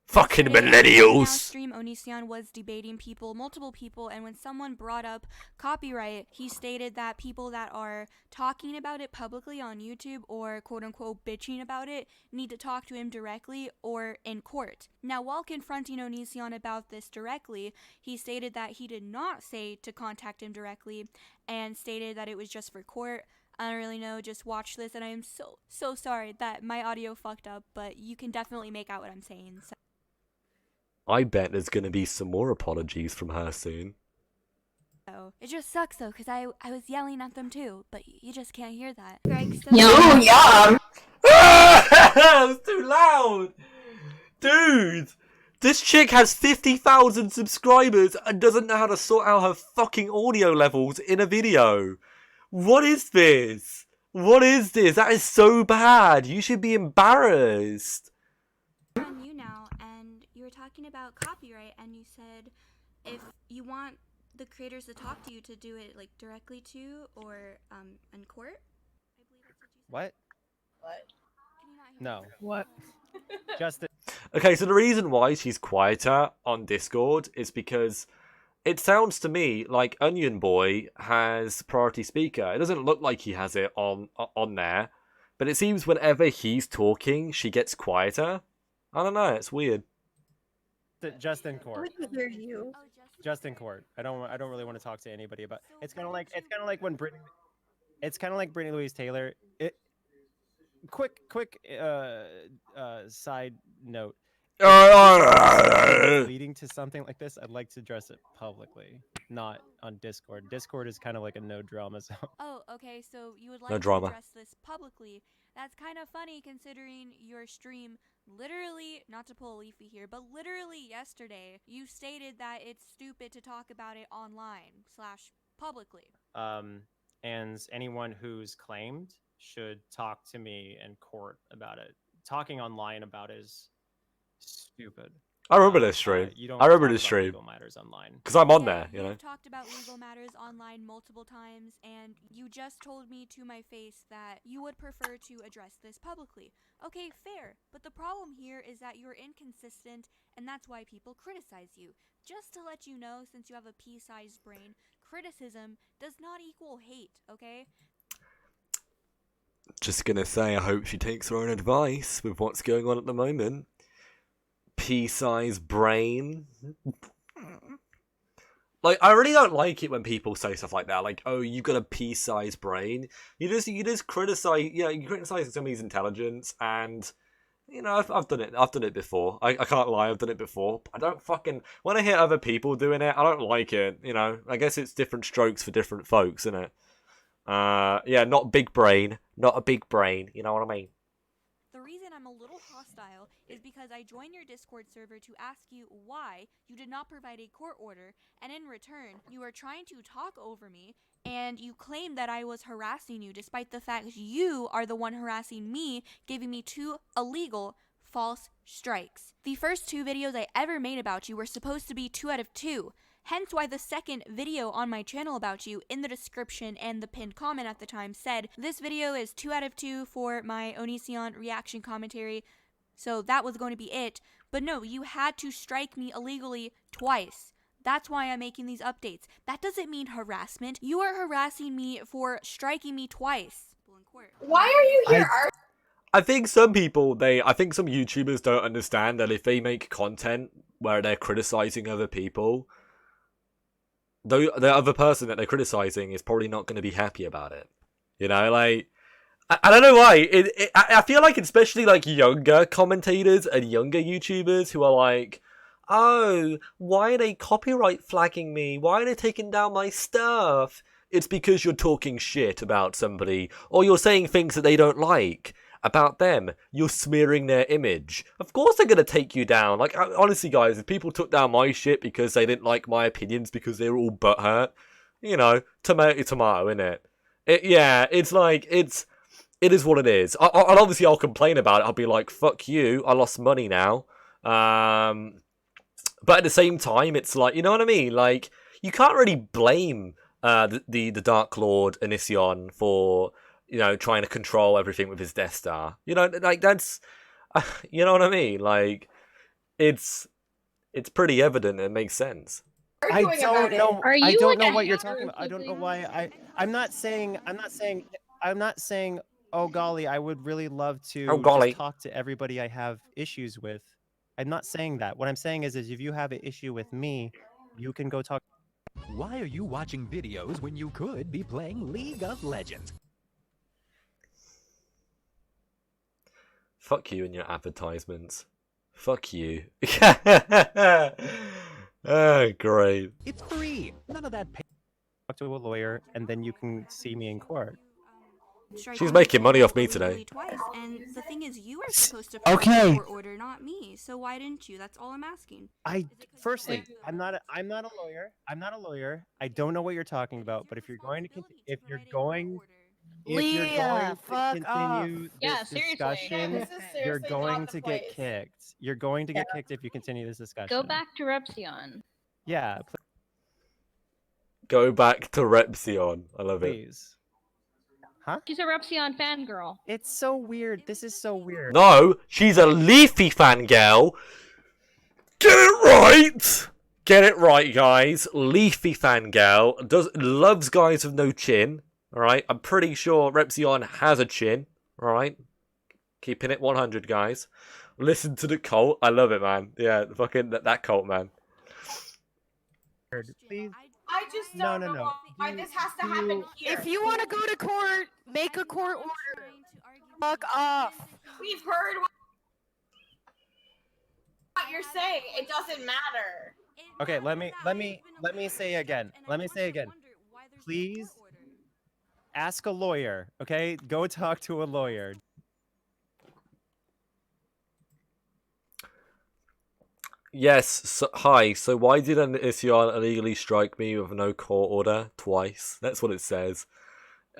Fucking millennials! Stream Onision was debating multiple people, and when someone brought up copyright, he stated that people that are talking about it publicly on YouTube or quote-unquote bitching about it need to talk to him directly or in court. Now, while confronting Onision about this directly, he stated that he did not say to contact him directly and stated that it was just for court. I don't really know, just watch this, and I am so sorry that my audio fucked up, but you can definitely make out what I'm saying. So. I bet there's gonna be some more apologies from her soon. It just sucks though, because I was yelling at them too, but you just can't hear that. Yeah. That was too loud! Dude! This chick has 50,000 subscribers and doesn't know how to sort out her fucking audio levels in a video. What is this? What is this? That is so bad. You should be embarrassed. On you now, and you were talking about copyright, and you said if you want the creators to talk to you to do it like directly to or in court. I believe that's what you said. What? Can you not hear No. me? What? Justin. Okay, so the reason why she's quieter on Discord is because it sounds to me like Onion Boy has priority speaker. It doesn't look like he has it on there, but it seems whenever he's talking, she gets quieter. I don't know. It's weird. Just in court. I can hear you. Oh, Just in court. I don't really want to talk to anybody about. So It's kind of why like don't you- when Brittany. It's kind of like Brittany Louise Taylor. Quick side note. Leading to something like this, I'd like to address it publicly, not on Discord. Discord is kind of like a no drama zone. Oh, okay, so you would like No to drama. address this publicly. That's kind of funny considering your stream literally, not to pull a Leafy here, but literally yesterday, you stated that it's stupid to talk about it online / publicly. And anyone who's claimed should talk to me in court about it. Talking online about it is stupid. I remember this stream. You don't I remember talk this about stream legal matters online. because I'm on Yeah, there. You know. You've talked about legal matters online multiple times, and you just told me to my face that you would prefer to address this publicly. Okay, fair, but the problem here is that you're inconsistent, and that's why people criticize you. Just to let you know, since you have a pea-sized brain, criticism does not equal hate, okay? Just gonna say, I hope she takes her own advice with what's going on at the moment. Pea-sized brain. Like, I really don't like it when people say stuff like that. Like, oh, you've got a pea-sized brain. You just criticize, you criticize somebody's intelligence, and I've done it. I've done it before. I can't lie. I've done it before. I don't fucking when I hear other people doing it, I don't like it. I guess it's different strokes for different folks, isn't it? Yeah, not big brain, not a big brain. You know what I mean? The reason I'm a little hostile is because I joined your Discord server to ask you why you did not provide a court order, and in return, you are trying to talk over me, and you claim that I was harassing you, despite the fact you are the one harassing me, giving me 2 illegal false strikes. The first 2 videos I ever made about you were supposed to be 2 out of 2. Hence why the second video on my channel about you, in the description and the pinned comment at the time, said this video is 2 out of 2 for my Onision reaction commentary. So that was going to be it. But no, you had to strike me illegally twice. That's why I'm making these updates. That doesn't mean harassment. You are harassing me for striking me twice. Why are you here? I think some YouTubers don't understand that if they make content where they're criticizing other people, the other person that they're criticizing is probably not going to be happy about it. Like, I don't know why. I feel like, especially like younger commentators and younger YouTubers who are like, oh, why are they copyright flagging me? Why are they taking down my stuff? It's because you're talking shit about somebody, or you're saying things that they don't like about them. You're smearing their image. Of course they're going to take you down. Like, honestly, guys, if people took down my shit because they didn't like my opinions because they were all butthurt, tomato, innit? It's like, it is what it is. And obviously I'll complain about it. I'll be like, fuck you, I lost money now. But at the same time, it's like, you know what I mean? Like, you can't really blame the Dark Lord Onision for trying to control everything with his Death Star. Like, that's, you know what I mean? Like, it's pretty evident. It makes sense. I don't know. I don't know what you're hacker talking about. I don't know something? why. I'm not saying. Oh golly, I would really love to Oh, golly. just talk to everybody I have issues with. I'm not saying that. What I'm saying is if you have an issue with me, you can go talk. Why are you watching videos when you could be playing League of Legends? Fuck you and your advertisements. Fuck you. Oh, great. It's free. None of that pay. Talk to a lawyer, and then you can see me in court. She's making money off me today. Twice, and the thing is, you are supposed to Okay. follow the court order, not me. So why didn't you? That's all I'm asking. Firstly, I'm not a lawyer. I'm not a lawyer. I don't know what you're talking about. But if you're going to continue Yeah, this seriously. discussion, This is you're seriously going not to the get place. kicked. You're going to get kicked if you continue this discussion. Go back to Repsion. Yeah, Go back to Repsion. I love it. please. Huh? She's a Repsion fangirl. It's so weird. This is so weird. No, she's a Leafy fangirl. Get it right. Get it right, guys. Leafy fangirl loves guys with no chin. All right, I'm pretty sure Repsion has a chin. All right, keeping it 100, guys. Listen to the cult. I love it, man. Yeah, fucking that cult, man. Please. I just No, don't no, know no. why You- this has to you- happen here. If you want to go to court, make a court order. Fuck off. We've heard what you're saying. It doesn't matter. Okay, let me say again. Let me say again. Please ask a lawyer. Okay, go talk to a lawyer. Yes. So, hi. So why did Onision illegally strike me with no court order twice? That's what it says.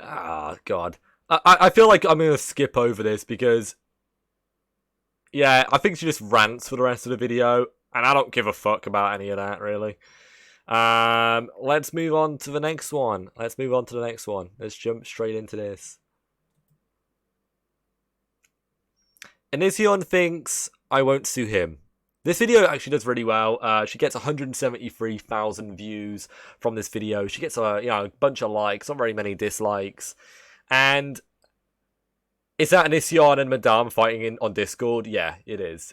Ah, God. I feel like I'm gonna skip over this because, yeah, I think she just rants for the rest of the video, and I don't give a fuck about any of that really. Let's move on to the next one. Let's jump straight into this. Onision thinks I won't sue him. This video actually does really well. She gets 173,000 views from this video. She gets a bunch of likes, not very many dislikes. And is that Onision and Madame fighting on Discord? Yeah, it is.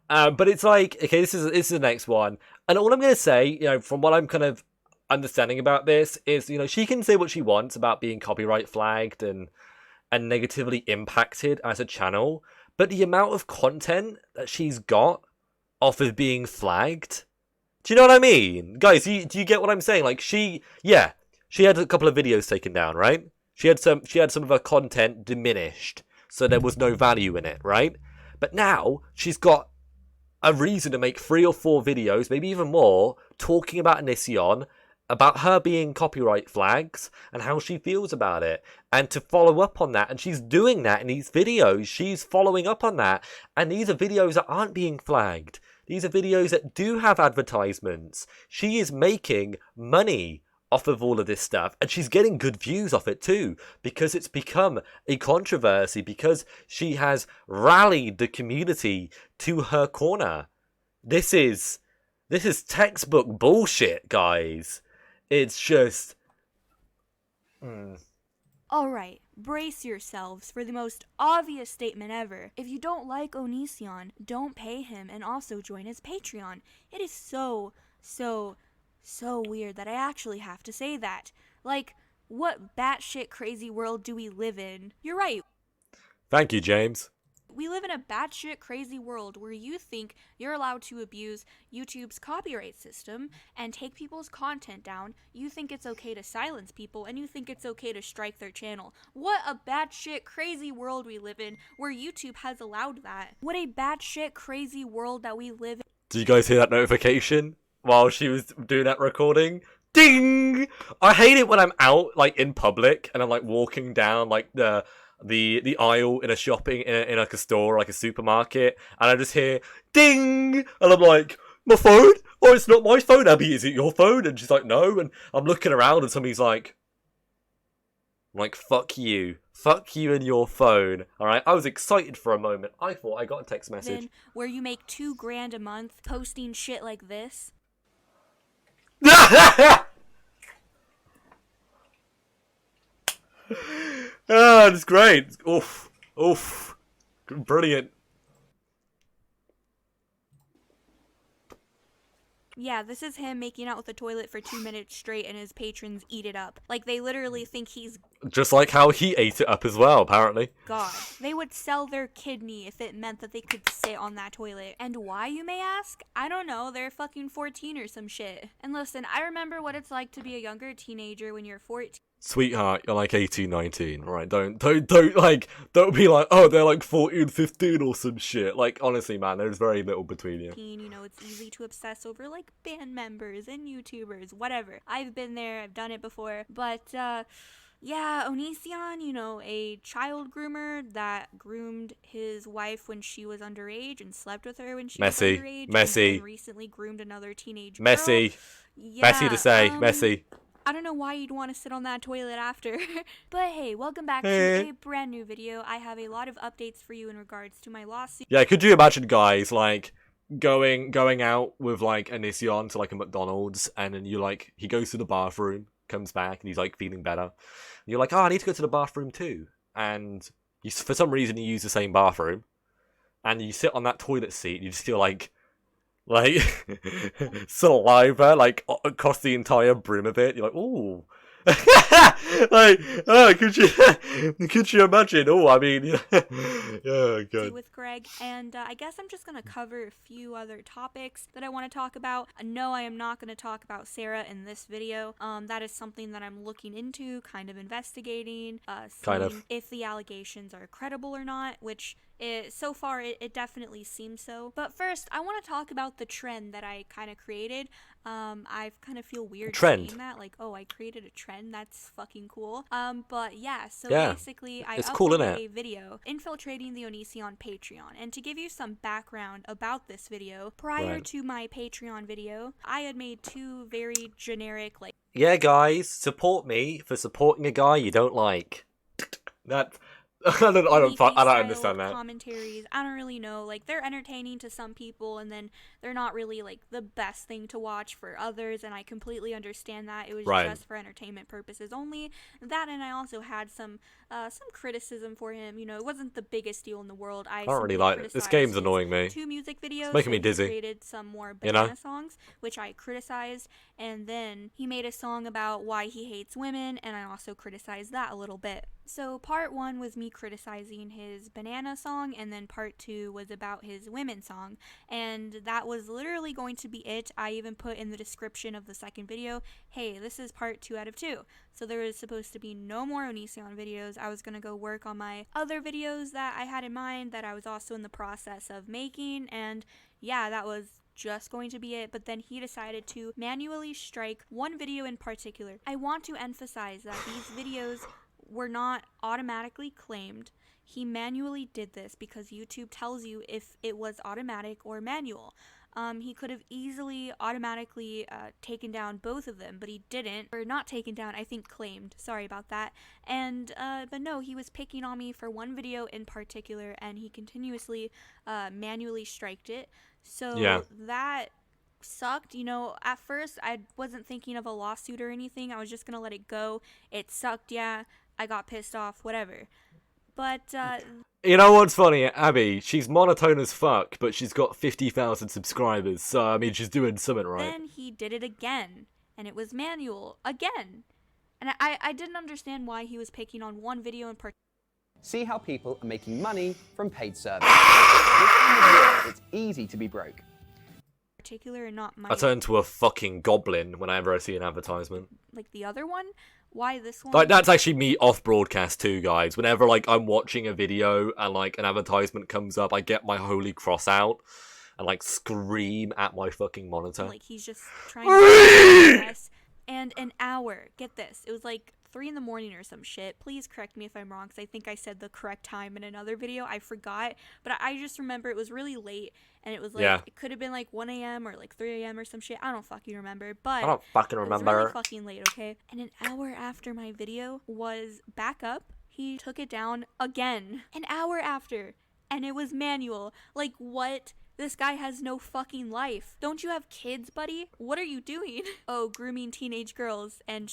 But it's like, okay, this is the next one. And all I'm going to say, you know, from what I'm kind of understanding about this is, you know, she can say what she wants about being copyright flagged and negatively impacted as a channel, but the amount of content that she's got off of being flagged, do you know what I mean? Guys, do you get what I'm saying? Like, she had a couple of videos taken down, right? She had some of her content diminished, so there was no value in it, right? But now she's got a reason to make 3 or 4 videos, maybe even more, talking about Onision, about her being copyright flags and how she feels about it, and to follow up on that. And she's doing that in these videos. She's following up on that, and these are videos that aren't being flagged. These are videos that do have advertisements. She is making money off of all of this stuff, and she's getting good views off it too, because it's become a controversy, because she has rallied the community to her corner. This is textbook bullshit, guys. It's just... Alright, brace yourselves for the most obvious statement ever. If you don't like Onision, don't pay him and also join his Patreon. It is so weird that I actually have to say that. Like, what batshit crazy world do we live in? You're right. Thank you, James. We live in a batshit crazy world where you think you're allowed to abuse YouTube's copyright system and take people's content down. You think it's okay to silence people, and you think it's okay to strike their channel. What a batshit crazy world we live in where YouTube has allowed that. What a batshit crazy world that we live in. Did you guys hear that notification while she was doing that recording? Ding! I hate it when I'm out, like, in public, and I'm, like, walking down, like, the aisle in a shopping in like a store, like a supermarket, and I just hear ding, and I'm like, my phone? Oh, it's not my phone, Abby. Is it your phone? And she's like, no. And I'm looking around, and somebody's like, fuck you and your phone. All right, I was excited for a moment. I thought I got a text message where you make $2,000 a month posting shit like this. Ah, it's great. Oof, brilliant. Yeah, this is him making out with the toilet for 2 minutes straight, and his patrons eat it up. Like, they literally think he's... Just like how he ate it up as well, apparently. God. They would sell their kidney if it meant that they could sit on that toilet. And why, you may ask? I don't know, they're fucking 14 or some shit. And listen, I remember what it's like to be a younger teenager when you're 14. Sweetheart, you're like 18, 19, right? Don't be like, oh, they're like 14, 15 or some shit. Like, honestly, man, there's very little between you. You know, it's easy to obsess over, like, band members and YouTubers, whatever. I've been there, I've done it before, but, yeah, Onision, you know, a child groomer that groomed his wife when she was underage and slept with her when she was underage. Messy. And recently groomed another teenage girl. Messy. Yeah, messy to say, messy. I don't know why you'd want to sit on that toilet after. But hey, welcome back to a brand new video. I have a lot of updates for you in regards to my lawsuit. Yeah, could you imagine, guys, like, going out with, like, Onision to, like, a McDonald's, and then you, like, he goes to the bathroom, comes back, and he's, like, feeling better. And you're like, oh, I need to go to the bathroom too. And you, for some reason, you use the same bathroom, and you sit on that toilet seat, and you just feel like saliva, like, across the entire brim of it. You're like, ooh. Like, oh, could you imagine? Oh, I mean, yeah, good. With Greg, and I guess I'm just gonna cover a few other topics that I want to talk about. No, I am not gonna talk about Sarah in this video. That is something that I'm looking into, kind of investigating, seeing if the allegations are credible or not, which so far it definitely seems so. But first, I want to talk about the trend that I kind of created. I kind of feel weird saying that, like, oh, I created a trend, that's fucking cool. But yeah, so basically I uploaded a video infiltrating the Onision Patreon. And to give you some background about this video, prior to my Patreon video, I had made 2 very generic, like, yeah, guys, support me for supporting a guy you don't like. That I don't OnlyFans understand that. commentaries. I don't really know. Like, they're entertaining to some people, and then they're not really like the best thing to watch for others. And I completely understand that. It was Right. just for entertainment purposes only. That, and I also had some criticism for him. You know, it wasn't the biggest deal in the world. I don't really simply like it. This criticized game's his annoying me. 2 music videos. making me He dizzy. created some more You know? banana songs, which I criticized, and then he made a song about why he hates women, and I also criticized that a little bit. So part 1 was me criticizing his banana song, and then part 2 was about his women song, and that was literally going to be it. I even put in the description of the second video, hey, this is part 2 out of 2. So there was supposed to be no more Onision videos. I was going to go work on my other videos that I had in mind that I was also in the process of making, and yeah, that was just going to be it. But then he decided to manually strike one video in particular. I want to emphasize that these videos were not automatically claimed. He manually did this because YouTube tells you if it was automatic or manual. He could have easily automatically taken down both of them, but he didn't. Or not taken down, I think claimed. Sorry about that. And, but no, he was picking on me for one video in particular, and he continuously manually striked it. So Yeah. that sucked. You know, at first I wasn't thinking of a lawsuit or anything. I was just gonna let it go. It sucked, yeah. I got pissed off, whatever. But You know what's funny, Abby? She's monotone as fuck, but she's got 50,000 subscribers, so I mean, she's doing something right. then he did it again, and it was manual again. And I didn't understand why he was picking on one video in particular. See how people are making money from paid service. This time of year, it's easy to be broke. And not my I turn to a fucking goblin whenever I see an advertisement. like the other one. Why this one? Like, that's actually me off broadcast too, guys. Whenever, like, I'm watching a video and, like, an advertisement comes up, I get my holy cross out and, like, scream at my fucking monitor. Like, he's just trying to progress. And an hour, get this, it was like 3 in the morning or some shit. Please correct me if I'm wrong, because I think I said the correct time in another video. I forgot, but I just remember it was really late, and it was like, Yeah. it could have been like 1 a.m. or like 3 a.m. or some shit. I don't fucking remember, but I don't fucking it was remember. really fucking late, okay? And an hour after my video was back up, he took it down again. An hour after, and it was manual. Like, what? This guy has no fucking life. Don't you have kids, buddy? What are you doing? Oh, grooming teenage girls and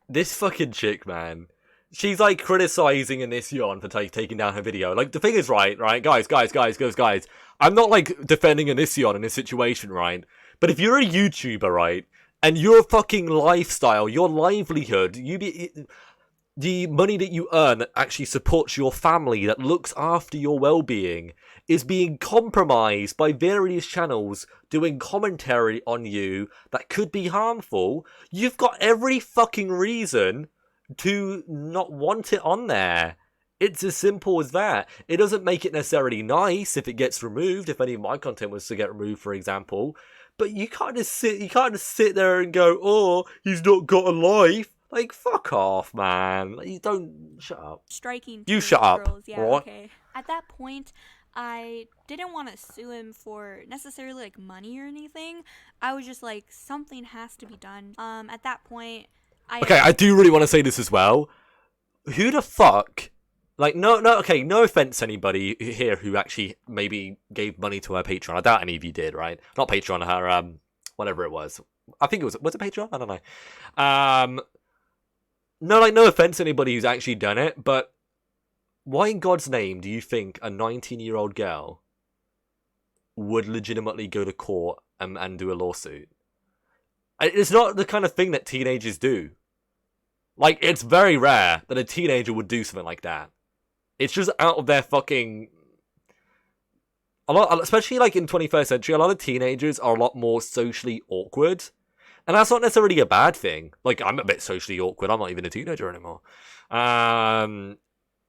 This fucking chick, man. She's, like, criticizing Onision for taking down her video. Like, the thing is, right, guys. I'm not, like, defending Onision in this situation, right? But if you're a YouTuber, right, and your fucking lifestyle, your livelihood, the money that you earn that actually supports your family, that looks after your well-being, is being compromised by various channels doing commentary on you that could be harmful, you've got every fucking reason to not want it on there. It's as simple as that. It doesn't make it necessarily nice if it gets removed, if any of my content was to get removed, for example. But you can't just sit there and go, oh, he's not got a life. Like, fuck off, man. Like, you don't... Shut up. striking You teenage shut up, girls. Yeah, alright? okay. At that point, I didn't want to sue him for necessarily like money or anything. I was just like, something has to be done. At that point, Okay, I do really want to say this as well. Who the fuck... Like, no, no offense to anybody here who actually maybe gave money to her Patreon. I doubt any of you did, right? Not Patreon, her, whatever it was. I think was it Patreon? I don't know. No offense to anybody who's actually done it, but why in God's name do you think a 19-year-old girl would legitimately go to court and do a lawsuit? It's not the kind of thing that teenagers do. Like, it's very rare that a teenager would do something like that. It's just out of their fucking... Especially, like, in 21st century, a lot of teenagers are a lot more socially awkward. And that's not necessarily a bad thing. Like, I'm a bit socially awkward. I'm not even a teenager anymore. A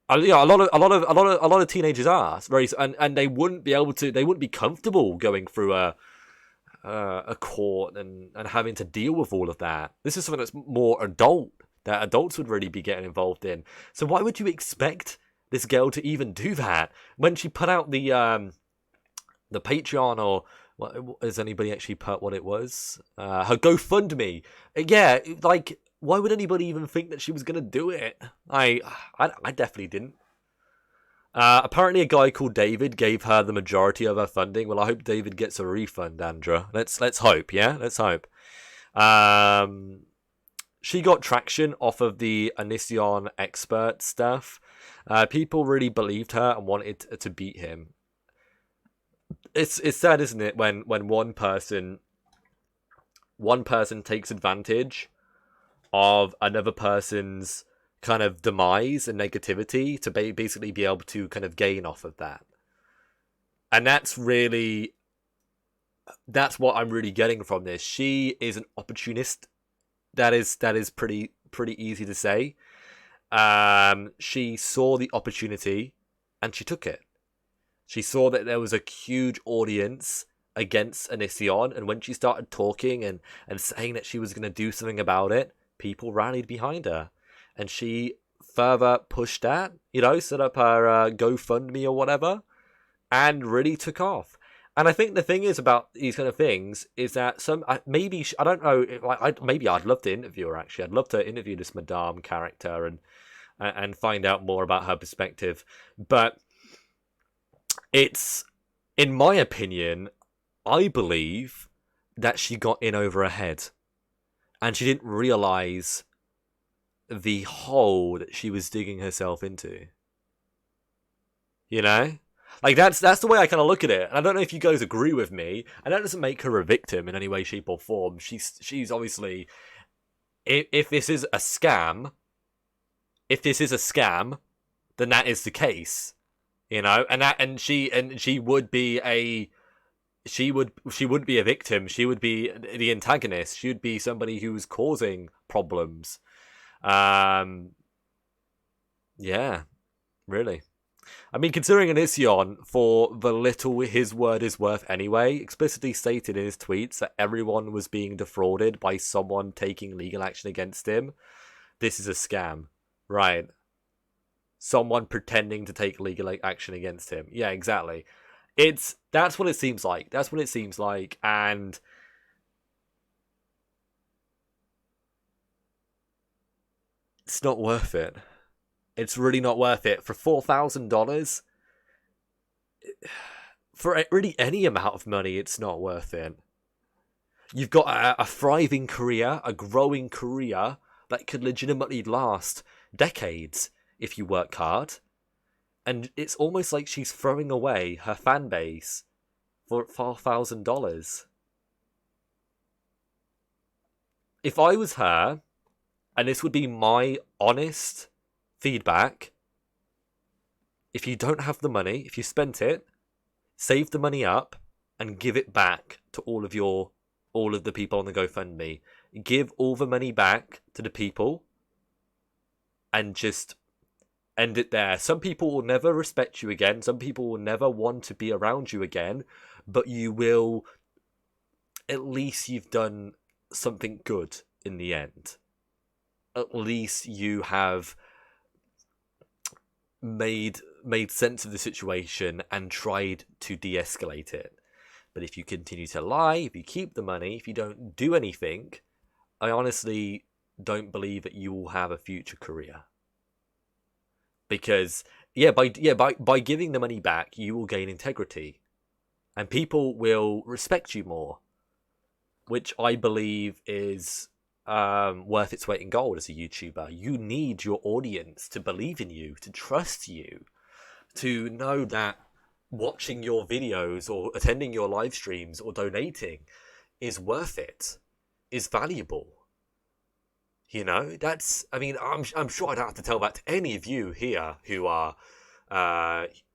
lot of teenagers are and they wouldn't be able to. They wouldn't be comfortable going through a court and having to deal with all of that. This is something that's more adult, that adults would really be getting involved in. So why would you expect this girl to even do that when she put out the Patreon, or what, has anybody actually put what it was? Her GoFundMe. Yeah, like, why would anybody even think that she was gonna do it? I definitely didn't. Apparently, a guy called David gave her the majority of her funding. Well, I hope David gets a refund, Andra. Let's hope, yeah? Let's hope. She got traction off of the Onision expert stuff. People really believed her and wanted to beat him. It's sad, isn't it, when one person takes advantage of another person's kind of demise and negativity to basically be able to kind of gain off of that. And that's what I'm really getting from this. She is an opportunist. That is pretty easy to say. She saw the opportunity and she took it. She saw that there was a huge audience against Onision, and when she started talking and saying that she was going to do something about it, people rallied behind her. And she further pushed that, set up her GoFundMe or whatever, and really took off. And I think the thing is about these kind of things is that maybe I'd love to interview her. Actually, I'd love to interview this Madame character and find out more about her perspective. But it's, in my opinion, I believe that she got in over her head, and she didn't realize the hole that she was digging herself into. Like, that's the way I kind of look at it. And I don't know if you guys agree with me. And that doesn't make her a victim in any way, shape, or form. She's obviously, if this is a scam, then that is the case, and she would be a, she wouldn't be a victim. She would be the antagonist. She would be somebody who was causing problems. Yeah, really. I mean, considering Onision, for the little his word is worth anyway, explicitly stated in his tweets that everyone was being defrauded by someone taking legal action against him. This is a scam, right? Someone pretending to take legal action against him. Yeah, exactly. That's what it seems like. That's what it seems like, and it's not worth it. It's really not worth it. For $4,000, for really any amount of money, it's not worth it. You've got a thriving career, a growing career that could legitimately last decades if you work hard. And it's almost like she's throwing away her fan base for $4,000. If I was her, and this would be my honest feedback, if you don't have the money, if you spent it, save the money up and give it back to all of the people on the GoFundMe. Give all the money back to the people and just end it there. Some people will never respect you again. Some people will never want to be around you again, but you will, at least you've done something good in the end. At least you have made sense of the situation and tried to de-escalate it. But if you continue to lie, if you keep the money, if you don't do anything, I honestly don't believe that you will have a future career. Because by giving the money back, you will gain integrity, and people will respect you more, which I believe is worth its weight in gold as a YouTuber. You need your audience to believe in you, to trust you, to know that watching your videos or attending your live streams or donating is worth it, is valuable. I'm sure I don't have to tell that to any of you here who are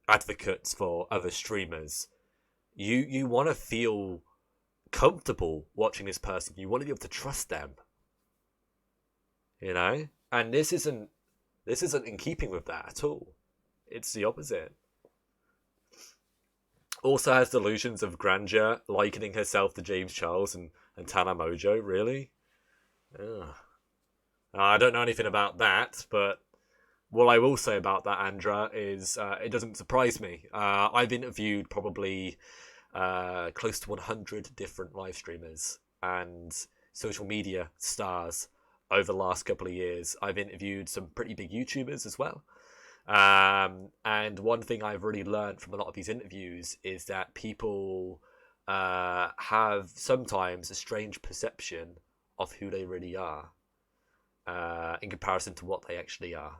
advocates for other streamers. You want to feel comfortable watching this person. You want to be able to trust them. And this isn't in keeping with that at all. It's the opposite. Also has delusions of grandeur, likening herself to James Charles and Tana Mojo. Really? Ugh. I don't know anything about that, but what I will say about that, Andra, is it doesn't surprise me. I've interviewed probably close to 100 different live streamers and social media stars over the last couple of years, I've interviewed some pretty big YouTubers as well. And one thing I've really learned from a lot of these interviews is that people have sometimes a strange perception of who they really are in comparison to what they actually are.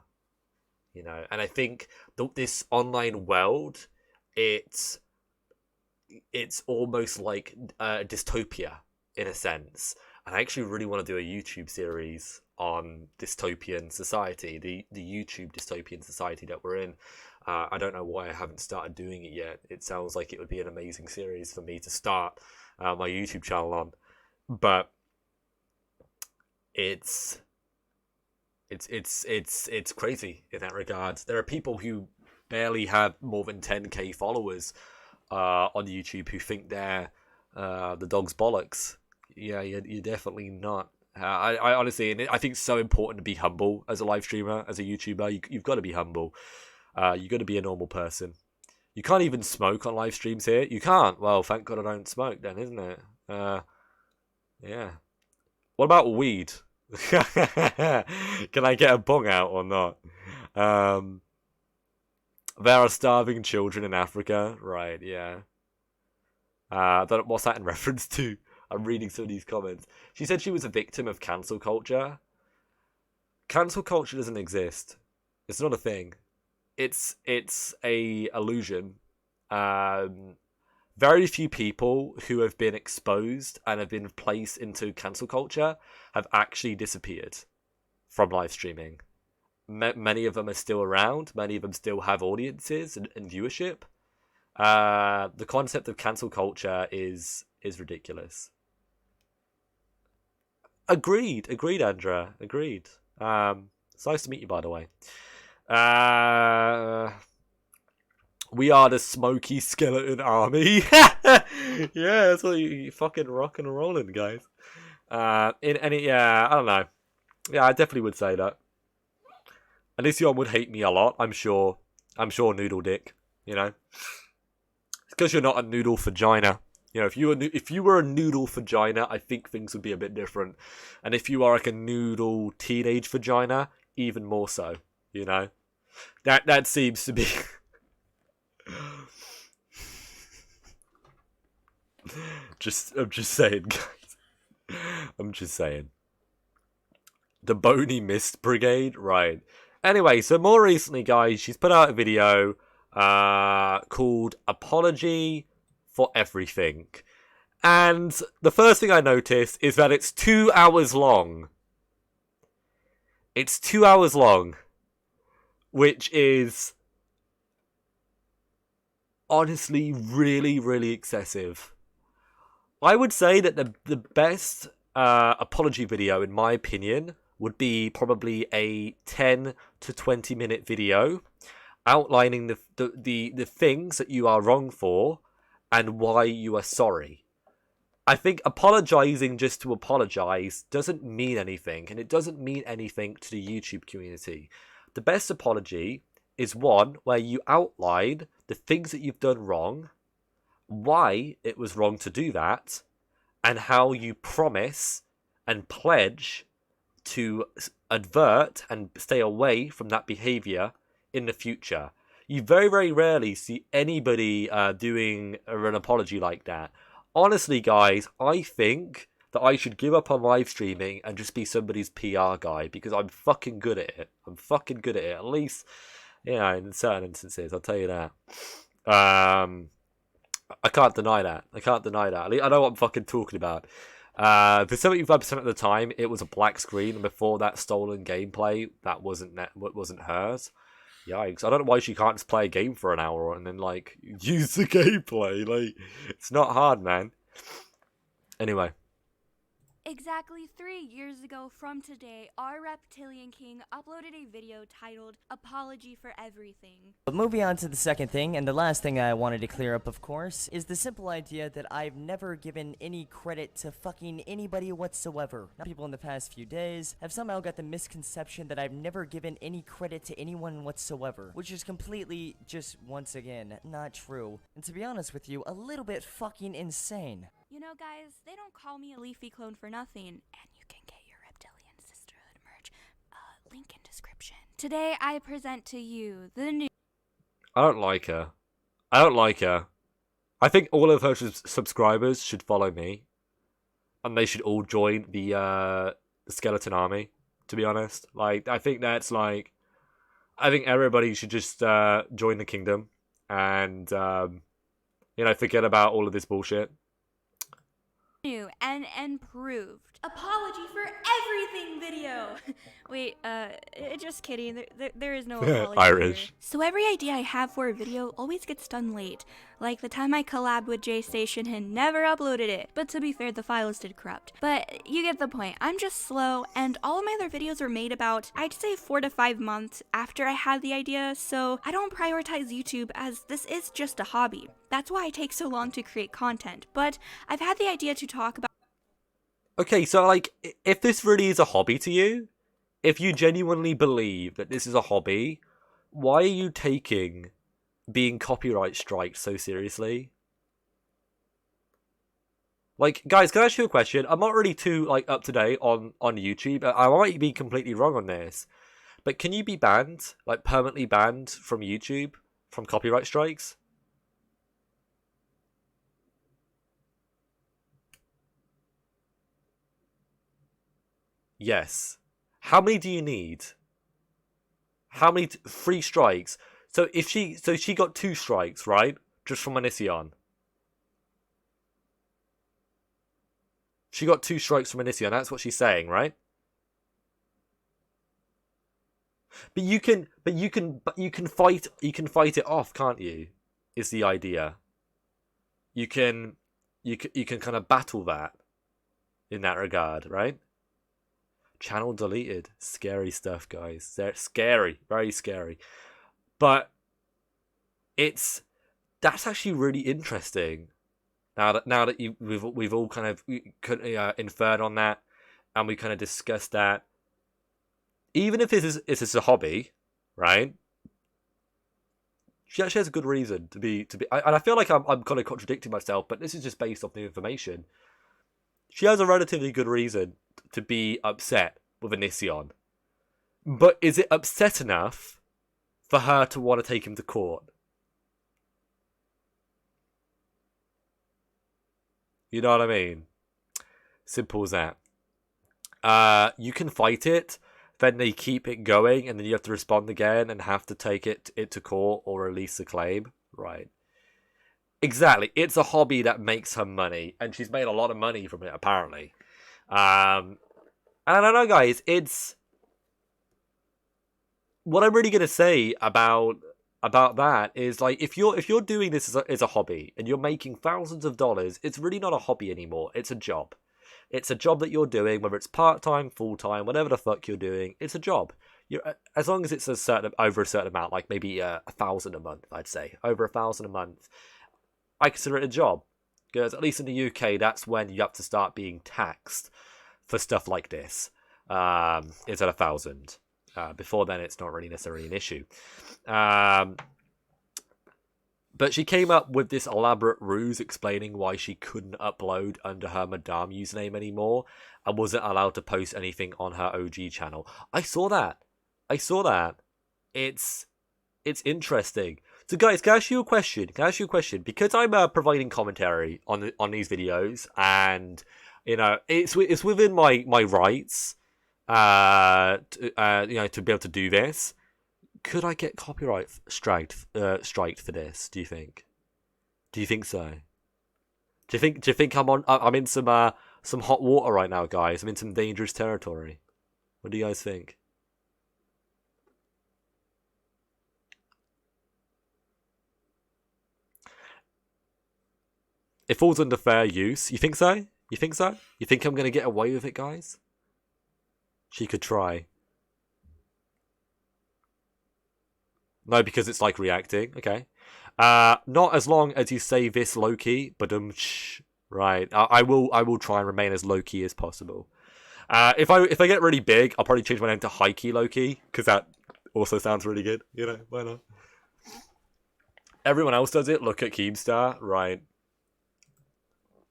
You know, and I think this online world, it's almost like a dystopia in a sense. And I actually really want to do a YouTube series on dystopian society, the YouTube dystopian society that we're in. I don't know why I haven't started doing it yet. It sounds like it would be an amazing series for me to start my YouTube channel on, but it's crazy in that regard. There are people who barely have more than 10k followers on YouTube who think they're the dog's bollocks. Yeah, you're definitely not. I honestly, and I think it's so important to be humble as a live streamer, as a YouTuber. You've got to be humble. You've got to be a normal person. You can't even smoke on live streams here. You can't. Well, thank God I don't smoke then, isn't it? Yeah. What about weed? Can I get a bong out or not? There are starving children in Africa. Right, yeah. What's that in reference to? I'm reading some of these comments. She said she was a victim of cancel culture. Cancel culture doesn't exist. It's not a thing. It's a illusion. Very few people who have been exposed and have been placed into cancel culture have actually disappeared from live streaming. Many of them are still around. Many of them still have audiences and viewership. The concept of cancel culture is ridiculous. Agreed, Andrea. Agreed. It's nice to meet you, by the way. We are the Smoky Skeleton Army. Yeah, that's what you fucking rock and rolling, guys. I don't know. Yeah, I definitely would say that. And this one would hate me a lot, I'm sure. Noodle Dick, you know. It's because you're not a noodle vagina. You know, if you were a noodle vagina, I think things would be a bit different. And if you are like a noodle teenage vagina, even more so. You know, that seems to be. I'm just saying, guys. I'm just saying. The Bony Mist Brigade, right? Anyway, so more recently, guys, she's put out a video called "Apology for Everything," and the first thing I noticed is that it's 2 hours long. It's 2 hours long, which is honestly really, really excessive. I would say that the best apology video, in my opinion, would be probably a 10 to 20 minute video outlining the things that you are wrong for and why you are sorry. I think apologizing just to apologize doesn't mean anything, and it doesn't mean anything to the YouTube community. The best apology is one where you outline the things that you've done wrong, why it was wrong to do that, and how you promise and pledge to advert and stay away from that behavior in the future. You very, very rarely see anybody doing an apology like that. Honestly, guys, I think that I should give up on live streaming and just be somebody's PR guy, because I'm fucking good at it. At least, you know, in certain instances, I'll tell you that. I can't deny that. I know what I'm fucking talking about. For 75% of the time, it was a black screen, and before that, stolen gameplay that wasn't hers. Yikes! I don't know why she can't just play a game for an hour and then like use the gameplay. Like, it's not hard, man. Anyway. Exactly 3 years ago from today, our Reptilian King uploaded a video titled "Apology for Everything." But moving on to the second thing, and the last thing I wanted to clear up, of course, is the simple idea that I've never given any credit to fucking anybody whatsoever. Now, people in the past few days have somehow got the misconception that I've never given any credit to anyone whatsoever, which is completely, just once again, not true. And to be honest with you, a little bit fucking insane. You know, guys, they don't call me a leafy clone for nothing, and you can get your reptilian sisterhood Link in description. Today I present to you the new. I don't like her. I don't like her. I think all of her subscribers should follow me. And they should all join the skeleton army, to be honest. Like, I think that's like... I think everybody should just join the kingdom. And, you know, forget about all of this bullshit. New and improved apology for everything video. Wait, just kidding. There is no apology. Irish. Here. So every idea I have for a video always gets done late. Like the time I collabed with J Station and never uploaded it. But to be fair, the files did corrupt. But you get the point. I'm just slow, and all of my other videos were made about, I'd say 4 to 5 months after I had the idea, so I don't prioritize YouTube as this is just a hobby. That's why I take so long to create content. But I've had the idea to talk about. Okay, so like, if this really is a hobby to you, if you genuinely believe that this is a hobby, why are you taking being copyright striked so seriously? Like, guys, can I ask you a question? I'm not really too like up to date on YouTube. I might be completely wrong on this, but can you be banned, like permanently banned from YouTube from copyright strikes? Yes. How many do you need? How many? 3 strikes. So if she got 2 strikes, right? Just from Onision. She got 2 strikes from Onision. That's what she's saying, right? But you can fight it off, can't you? Is the idea. You can kind of battle that in that regard, right? Channel deleted. Scary stuff, guys. They're scary. Very scary. But that's actually really interesting. Now that we've all kind of inferred on that, and we kind of discussed that. Even if this is a hobby, right? She actually has a good reason to be. And I feel like I'm kind of contradicting myself, but this is just based off the information. She has a relatively good reason to be upset with Onision. But is it upset enough for her to want to take him to court? You know what I mean? Simple as that. You can fight it, then they keep it going, and then you have to respond again and have to take it to court or release a claim. Right. Exactly. It's a hobby that makes her money, and she's made a lot of money from it, apparently. And I don't know, guys, it's... What I'm really going to say about that is, like, if you're doing this as a hobby, and you're making thousands of dollars, it's really not a hobby anymore. It's a job. It's a job that you're doing, whether it's part-time, full-time, whatever the fuck you're doing, it's a job. As long as it's over a certain amount, like maybe 1,000 a month, I'd say. Over 1,000 a month. I consider it a job, because at least in the UK, that's when you have to start being taxed for stuff like this. It's at 1,000. Before then, it's not really necessarily an issue. But she came up with this elaborate ruse explaining why she couldn't upload under her Madame username anymore and wasn't allowed to post anything on her OG channel. I saw that. It's interesting. So guys, can I ask you a question? Because I'm providing commentary on these videos, and you know it's within my rights, to be able to do this. Could I get copyright striked for this? Do you think? Do you think so? Do you think I'm in some hot water right now, guys? I'm in some dangerous territory. What do you guys think? It falls under fair use. You think so? You think I'm going to get away with it, guys? She could try. No, because it's like reacting. Okay. Not as long as you say this low-key, but right. I will try and remain as low-key as possible. If I get really big, I'll probably change my name to high-key low-key, because that also sounds really good. You know, why not? Everyone else does it. Look at Keemstar, right?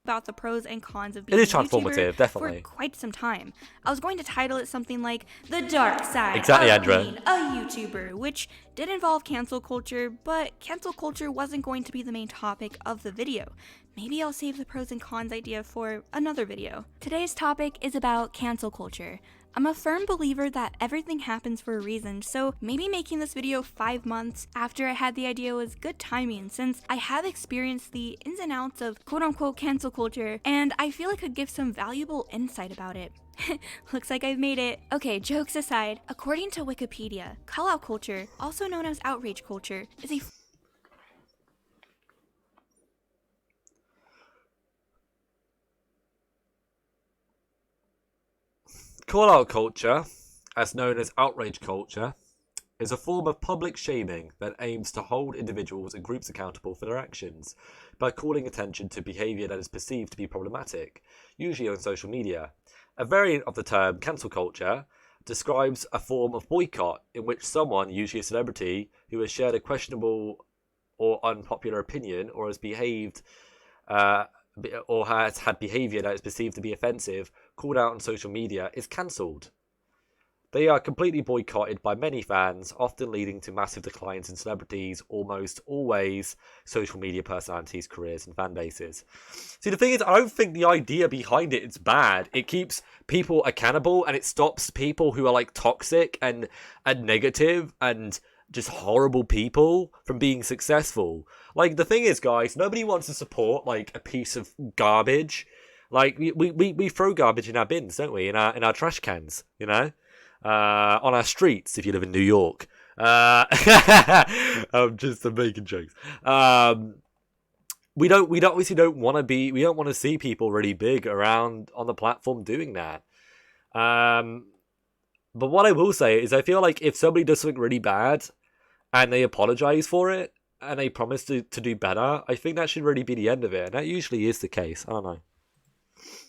about the pros and cons of It being is a YouTuber transformative, definitely. for quite some time. I was going to title it something like The Dark Side Exactly, of Andrea. Being a YouTuber, which did involve cancel culture, but cancel culture wasn't going to be the main topic of the video. Maybe I'll save the pros and cons idea for another video. Today's topic is about cancel culture. I'm a firm believer that everything happens for a reason, so maybe making this video 5 months after I had the idea was good timing, since I have experienced the ins and outs of quote-unquote cancel culture, and I feel I could give some valuable insight about it. Looks like I've made it. Okay, jokes aside, according to Wikipedia, call-out culture, also known as outrage culture, is a Call-out culture, as known as outrage culture, is a form of public shaming that aims to hold individuals and groups accountable for their actions by calling attention to behaviour that is perceived to be problematic, usually on social media. A variant of the term cancel culture describes a form of boycott in which someone, usually a celebrity, who has shared a questionable or unpopular opinion or has behaved or has had behaviour that is perceived to be offensive, called out on social media, is cancelled. They are completely boycotted by many fans, often leading to massive declines in celebrities, almost always social media personalities' careers and fan bases. See, the thing is, I don't think the idea behind it is bad. It keeps people accountable and it stops people who are like toxic and negative and just horrible people from being successful. Like, the thing is, guys, nobody wants to support like a piece of garbage. Like, we throw garbage in our bins, don't we? In our trash cans, you know? On our streets, if you live in New York. I'm making jokes. We obviously don't want to see people really big around on the platform doing that. But what I will say is I feel like if somebody does something really bad and they apologize for it and they promise to do better, I think that should really be the end of it. And that usually is the case. I don't know.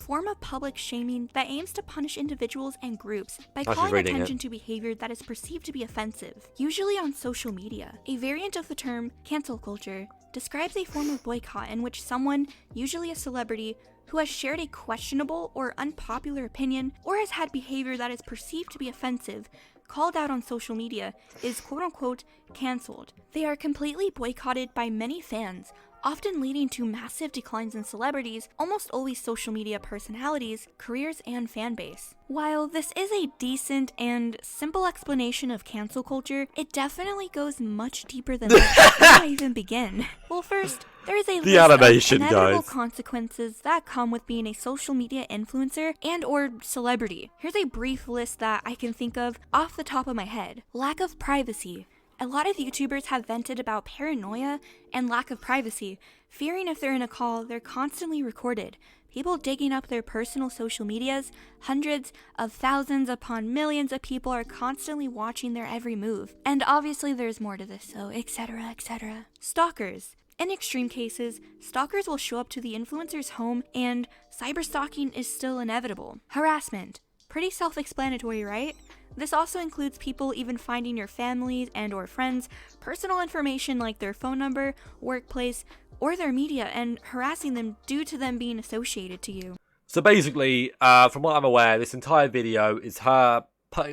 Form of public shaming that aims to punish individuals and groups by She's calling reading attention it. to behavior that is perceived to be offensive, usually on social media. A variant of the term cancel culture describes a form of boycott in which someone, usually a celebrity, who has shared a questionable or unpopular opinion or has had behavior that is perceived to be offensive, called out on social media, is quote-unquote cancelled. They are completely boycotted by many fans, often leading to massive declines in celebrities, almost always social media personalities, careers, and fan base. While this is a decent and simple explanation of cancel culture, it definitely goes much deeper than that. Where do I even begin? Well, first, there is a list animation, of inevitable guys. consequences that come with being a social media influencer and or celebrity. Here's a brief list that I can think of off the top of my head. Lack of privacy. A lot of YouTubers have vented about paranoia and lack of privacy, fearing if they're in a call, they're constantly recorded. People digging up their personal social medias, hundreds of thousands upon millions of people are constantly watching their every move. And obviously there's more to this, so etc, etc. Stalkers. In extreme cases, stalkers will show up to the influencer's home and cyberstalking is still inevitable. Harassment. Pretty self-explanatory, right? This also includes people even finding your families and or friends' personal information like their phone number, workplace, or their media and harassing them due to them being associated to you. So basically, from what I'm aware, this entire video is her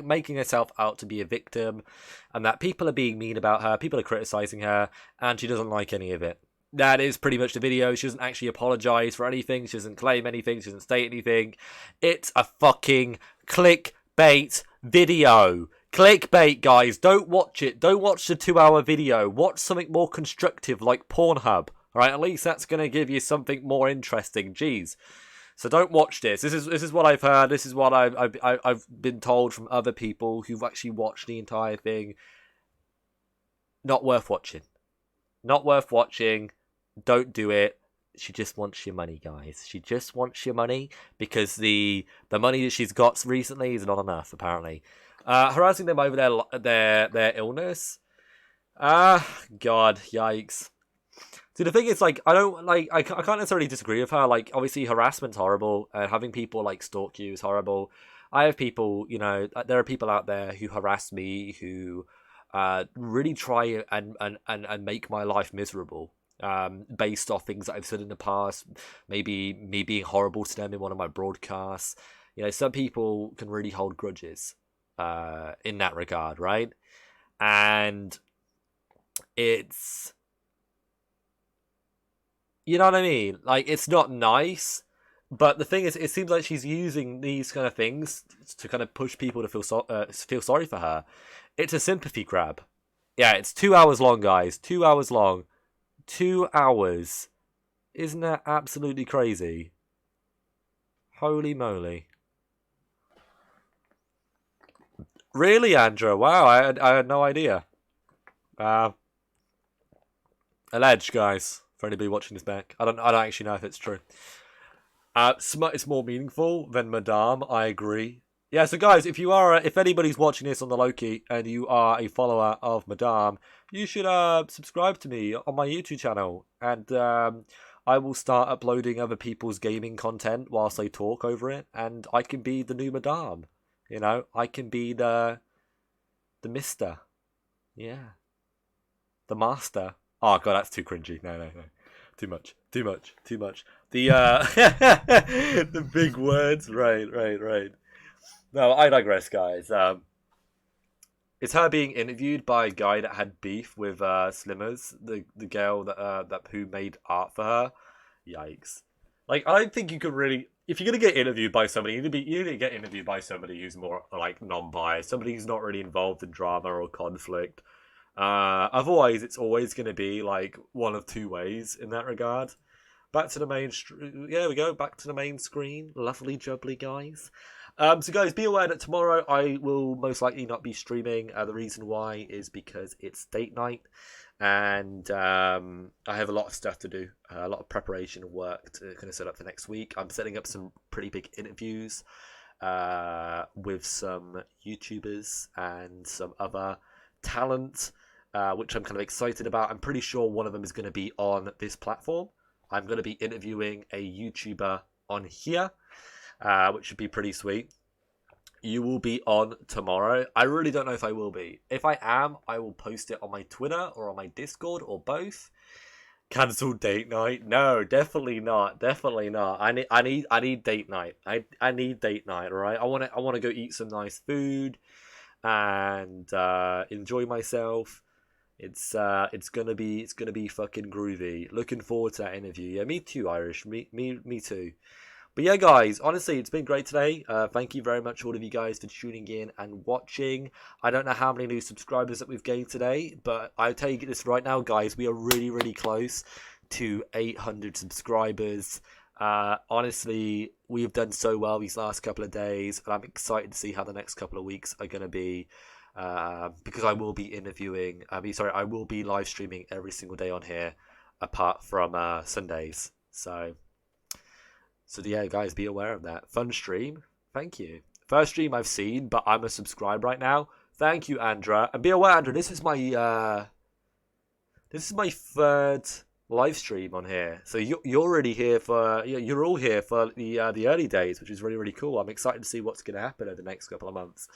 making herself out to be a victim and that people are being mean about her, people are criticizing her, and she doesn't like any of it. That is pretty much the video. She doesn't actually apologize for anything. She doesn't claim anything. She doesn't state anything. It's a fucking clickbait video. Clickbait, guys. Don't watch it. Don't watch the 2-hour video. Watch something more constructive like Pornhub. Alright, at least that's going to give you something more interesting. Jeez. So don't watch this. This is what I've heard. This is what I've been told from other people who've actually watched the entire thing. Not worth watching. Not worth watching. Don't do it. She just wants your money, guys. She just wants your money because the money that she's got recently is not enough, apparently. Harassing them over their illness. God, yikes. See, the thing is, like, I can't necessarily disagree with her. Like, obviously, harassment's horrible, and having people like stalk you is horrible. I have people, you know, there are people out there who harass me, who really try and make my life miserable. based off things that I've said in the past, maybe me being horrible to them in one of my broadcasts. You know, some people can really hold grudges in that regard, right? And it's, you know what I mean? Like, it's not nice, but the thing is, it seems like she's using these kind of things to kind of push people to feel sorry for her. It's a sympathy grab. Yeah, it's 2 hours long, guys. 2 hours long. 2 hours. Isn't that absolutely crazy? Holy moly. Really, Andrew? Wow, I had no idea. Alleged, guys. For anybody watching this back, I don't actually know if it's true. Smut is more meaningful than Madame. I agree. Yeah, so guys, if anybody's watching this on the Loki and you are a follower of Madame, you should subscribe to me on my YouTube channel, and I will start uploading other people's gaming content whilst they talk over it, and I can be the new Madame. You know, I can be the Mister. Yeah. The Master. Oh god, that's too cringy. No. Too much. The the big words. Right. No, I digress, guys. It's her being interviewed by a guy that had beef with Slimmers, the girl that who made art for her. Yikes! Like, I don't think you could really, if you're gonna get interviewed by somebody, you need to get interviewed by somebody who's more like non-biased, somebody who's not really involved in drama or conflict. Otherwise, it's always going to be like one of two ways in that regard. Back to the main. Yeah, we go back to the main screen. Lovely jubbly, guys. So guys, be aware that tomorrow I will most likely not be streaming. The reason why is because it's date night, and I have a lot of stuff to do, a lot of preparation and work to kind of set up for next week. I'm setting up some pretty big interviews with some YouTubers and some other talent, which I'm kind of excited about. I'm pretty sure one of them is going to be on this platform. I'm going to be interviewing a YouTuber on here, which should be pretty sweet. You will be on tomorrow. I really don't know if I will be. If I am, I will post it on my Twitter or on my Discord or both. Cancelled date night? No, definitely not. I need date night. I need date night. All right. I want to go eat some nice food and enjoy myself. It's gonna be fucking groovy. Looking forward to that interview. Yeah, me too, Irish. Me too. But yeah, guys, honestly, it's been great today. Thank you very much, all of you guys, for tuning in and watching. I don't know how many new subscribers that we've gained today, but I'll tell you this right now, guys. We are really, really close to 800 subscribers. Honestly, we've done so well these last couple of days, and I'm excited to see how the next couple of weeks are going to be. Because I will be interviewing. I will be live streaming every single day on here, apart from Sundays. So yeah, guys, be aware of that. Fun stream. Thank you. First stream I've seen, but I'm a subscribe right now. Thank you, Andra. And be aware, Andra, this is my third live stream on here. So you're already here for, you're all here for the early days, which is really, really cool. I'm excited to see what's going to happen over the next couple of months.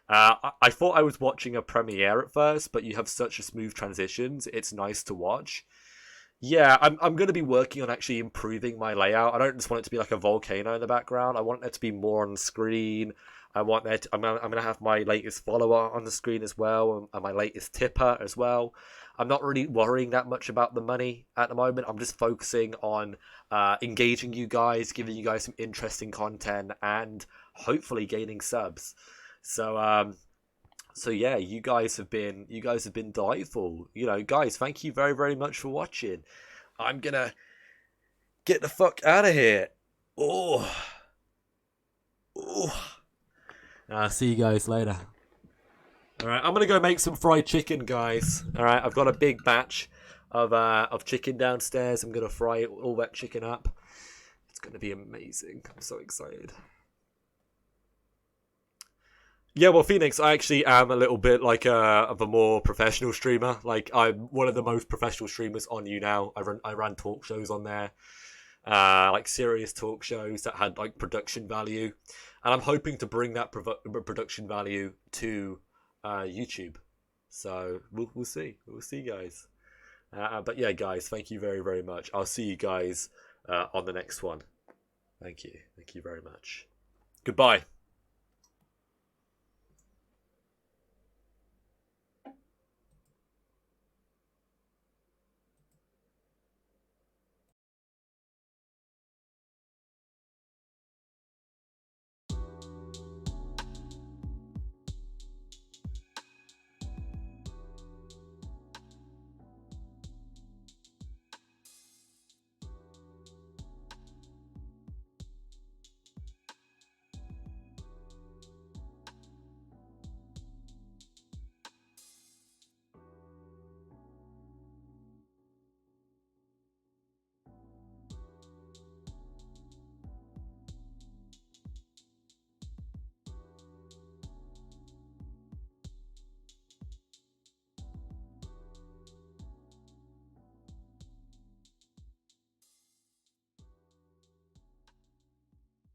I thought I was watching a premiere at first, but you have such a smooth transitions. It's nice to watch. Yeah, I'm going to be working on actually improving my layout. I don't just want it to be like a volcano in the background. I want there to be more on screen. I'm going to have my latest follower on the screen as well, and my latest tipper as well. I'm not really worrying that much about the money at the moment. I'm just focusing on engaging you guys, giving you guys some interesting content, and hopefully gaining subs. So yeah, you guys have been delightful. You know, guys, thank you very, very much for watching. I'm gonna get the fuck out of here. Oh. I'll see you guys later. All right, I'm gonna go make some fried chicken, guys. All right, I've got a big batch of chicken downstairs. I'm gonna fry all that chicken up. It's gonna be amazing. I'm so excited. Yeah, well, Phoenix, I actually am a little bit like of a more professional streamer. Like, I'm one of the most professional streamers on you now. I ran talk shows on there, like serious talk shows that had like production value, and I'm hoping to bring that production value to YouTube. So we'll see, guys. But yeah, guys, thank you very, very much. I'll see you guys on the next one. Thank you very much. Goodbye.